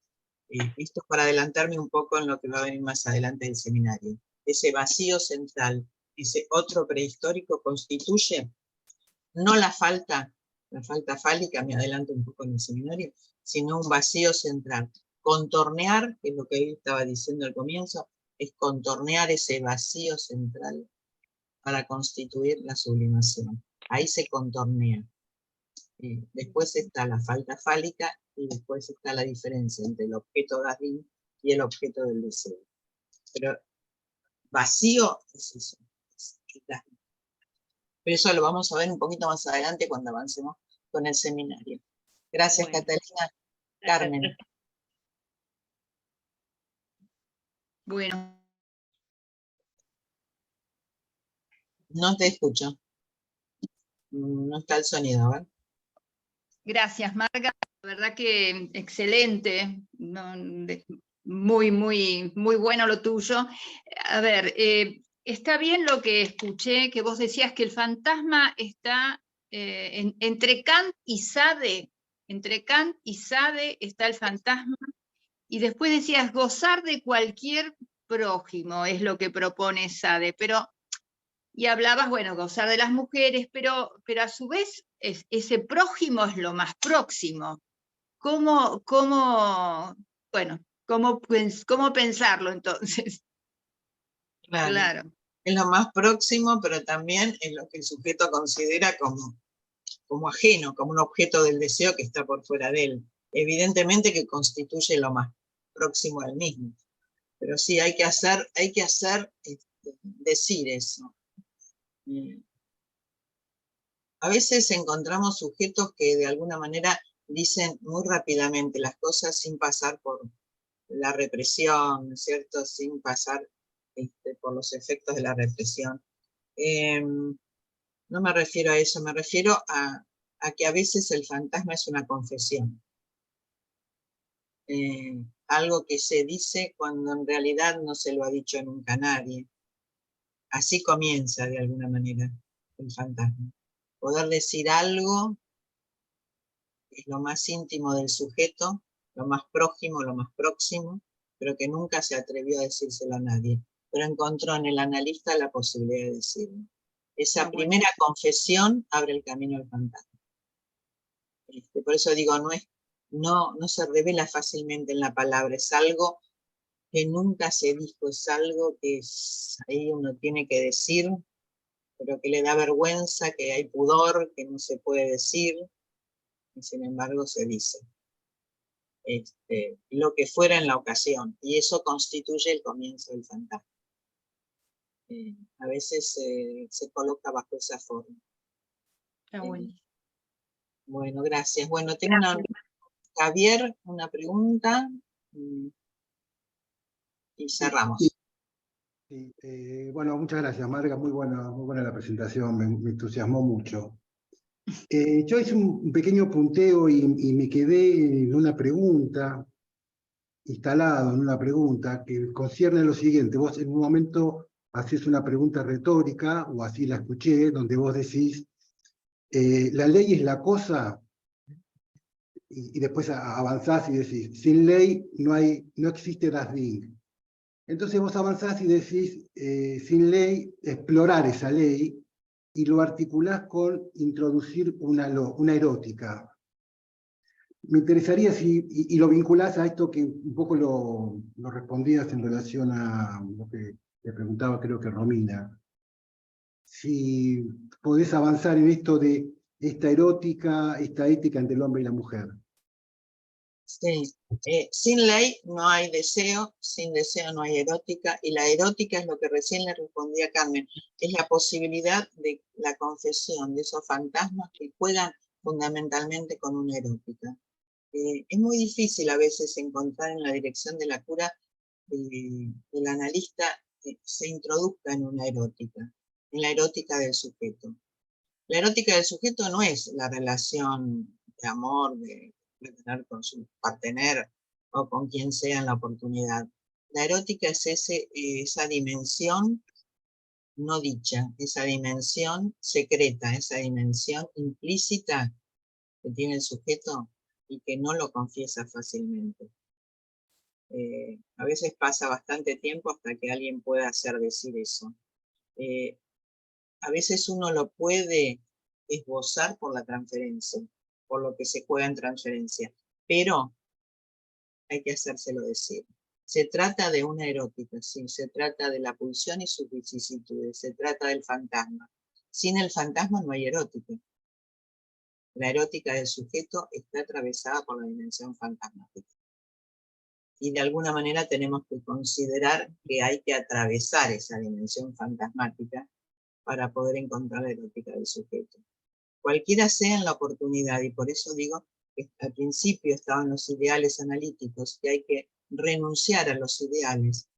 Esto para adelantarme un poco en lo que va a venir más adelante del seminario. Ese vacío central, ese otro prehistórico constituye no la falta fálica, me adelanto un poco en el seminario, sino un vacío central. Contornear, que es lo que él estaba diciendo al comienzo, es contornear ese vacío central para constituir la sublimación. Ahí se contornea. Después está la falta fálica y después está la diferencia entre el objeto Das Ding y el objeto del deseo. Pero vacío es eso. Pero eso lo vamos a ver un poquito más adelante cuando avancemos con el seminario. Gracias, bueno, Catalina. Carmen. Bueno. No te escucho. No está el sonido, ¿verdad? Gracias, Marga. La verdad que excelente. Muy, muy, muy bueno lo tuyo. A ver, está bien lo que escuché, que vos decías que el fantasma está entre Kant y Sade. Entre Kant y Sade está el fantasma. Y después decías, gozar de cualquier prójimo es lo que propone Sade. Pero, y hablabas, bueno, gozar de las mujeres, pero a su vez ese prójimo es lo más próximo. ¿Cómo pensarlo entonces? Claro. Es lo más próximo, pero también es lo que el sujeto considera como ajeno, como un objeto del deseo que está por fuera de él. Evidentemente que constituye lo más próximo al mismo. Pero sí, hay que decir eso. A veces encontramos sujetos que de alguna manera dicen muy rápidamente las cosas sin pasar por la represión, ¿no es cierto? Sin pasar por los efectos de la represión. No me refiero a eso, me refiero a que a veces el fantasma es una confesión. Algo que se dice cuando en realidad no se lo ha dicho nunca a nadie. Así comienza de alguna manera el fantasma. Poder decir algo que es lo más íntimo del sujeto, lo más próximo, pero que nunca se atrevió a decírselo a nadie. Pero encontró en el analista la posibilidad de decirlo. Esa primera confesión abre el camino al fantasma. Por eso digo, no se revela fácilmente en la palabra, es algo que nunca se dijo, es algo que ahí uno tiene que decir, pero que le da vergüenza, que hay pudor, que no se puede decir, y sin embargo se dice. Lo que fuera en la ocasión, y eso constituye el comienzo del fantasma. A veces se coloca bajo esa forma. Está bueno. Bueno, gracias. Bueno, tengo Javier, una pregunta y cerramos. Sí, bueno, muchas gracias, Marga. Muy buena la presentación, me entusiasmó mucho. Yo hice un pequeño punteo y me quedé en una pregunta, instalado en una pregunta que concierne a lo siguiente. Vos en un momento hacés una pregunta retórica, o así la escuché, donde vos decís, la ley es la cosa, y después avanzás y decís, sin ley no existe das Ding. Entonces vos avanzás y decís, sin ley, explorar esa ley, y lo articulás con introducir una erótica. Me interesaría y lo vinculás a esto que un poco lo respondías en relación a lo que le preguntaba, creo que Romina. Si podés avanzar en esto de esta erótica, esta ética entre el hombre y la mujer. Sí, sin ley no hay deseo, sin deseo no hay erótica, y la erótica es lo que recién le respondí a Carmen, es la posibilidad de la confesión de esos fantasmas que juegan fundamentalmente con una erótica. Es muy difícil a veces encontrar en la dirección de la cura el analista se introduzca en una erótica, en la erótica del sujeto. La erótica del sujeto no es la relación de amor, de tener con su partener o con quien sea en la oportunidad. La erótica es esa dimensión no dicha, esa dimensión secreta, esa dimensión implícita que tiene el sujeto y que no lo confiesa fácilmente. A veces pasa bastante tiempo hasta que alguien pueda hacer decir eso. A veces uno lo puede esbozar por la transferencia, por lo que se juega en transferencia, pero hay que hacérselo decir. Se trata de una erótica, sí, se trata de la pulsión y sus vicisitudes, se trata del fantasma. Sin el fantasma no hay erótica. La erótica del sujeto está atravesada por la dimensión fantasmática. Y de alguna manera tenemos que considerar que hay que atravesar esa dimensión fantasmática para poder encontrar la erótica del sujeto. Cualquiera sea en la oportunidad, y por eso digo que al principio estaban los ideales analíticos, que hay que renunciar a los ideales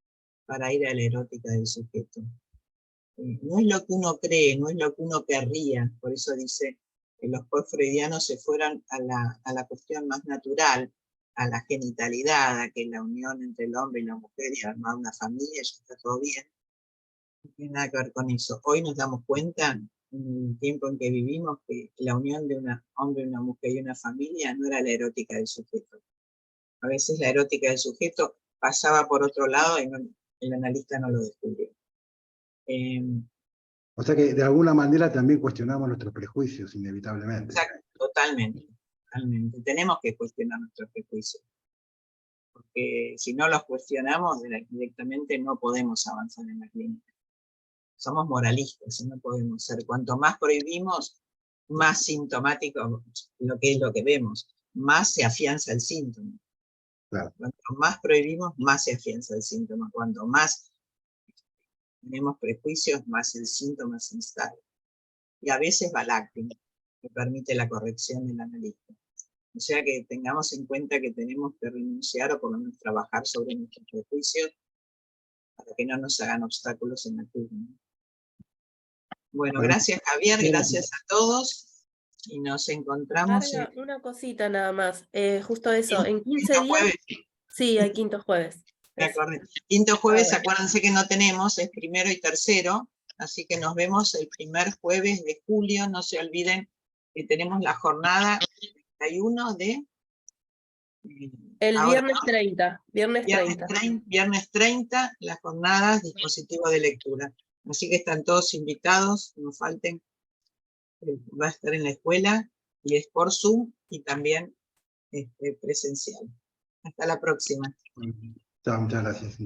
para ir a la erótica del sujeto. No es lo que uno cree, no es lo que uno querría, por eso dice que los post-freudianos se fueron a la cuestión más natural, a la genitalidad, a que la unión entre el hombre y la mujer y armar una familia, ya está todo bien. No tiene nada que ver con eso. Hoy nos damos cuenta, en el tiempo en que vivimos, que la unión de un hombre, una mujer y una familia no era la erótica del sujeto. A veces la erótica del sujeto pasaba por otro lado y el analista no lo descubrió. O sea que de alguna manera también cuestionamos nuestros prejuicios, inevitablemente. Exacto, totalmente. Tenemos que cuestionar nuestros prejuicios. Porque si no los cuestionamos, directamente no podemos avanzar en la clínica. Somos moralistas, no podemos ser. Cuanto más prohibimos, más sintomático lo que vemos, más se afianza el síntoma. Claro. Cuanto más prohibimos, más se afianza el síntoma. Cuanto más tenemos prejuicios, más el síntoma se instala. Y a veces va láctima, que permite la corrección del analista. O sea que tengamos en cuenta que tenemos que renunciar o por lo menos trabajar sobre nuestros prejuicios para que no nos hagan obstáculos en la cura. Bueno, gracias Javier, gracias a todos y nos encontramos Marga, una cosita nada más, justo eso, en 15 quinto días. jueves. Sí, el quinto jueves. Quinto jueves, acuérdense que no tenemos, es primero y tercero, así que nos vemos el primer jueves de julio, no se olviden que tenemos la jornada 31 de... El ahora, viernes 30, viernes 30, las jornadas dispositivo de lectura. Así que están todos invitados, no falten, va a estar en la escuela y es por Zoom y también presencial. Hasta la próxima. Chao, muchas gracias.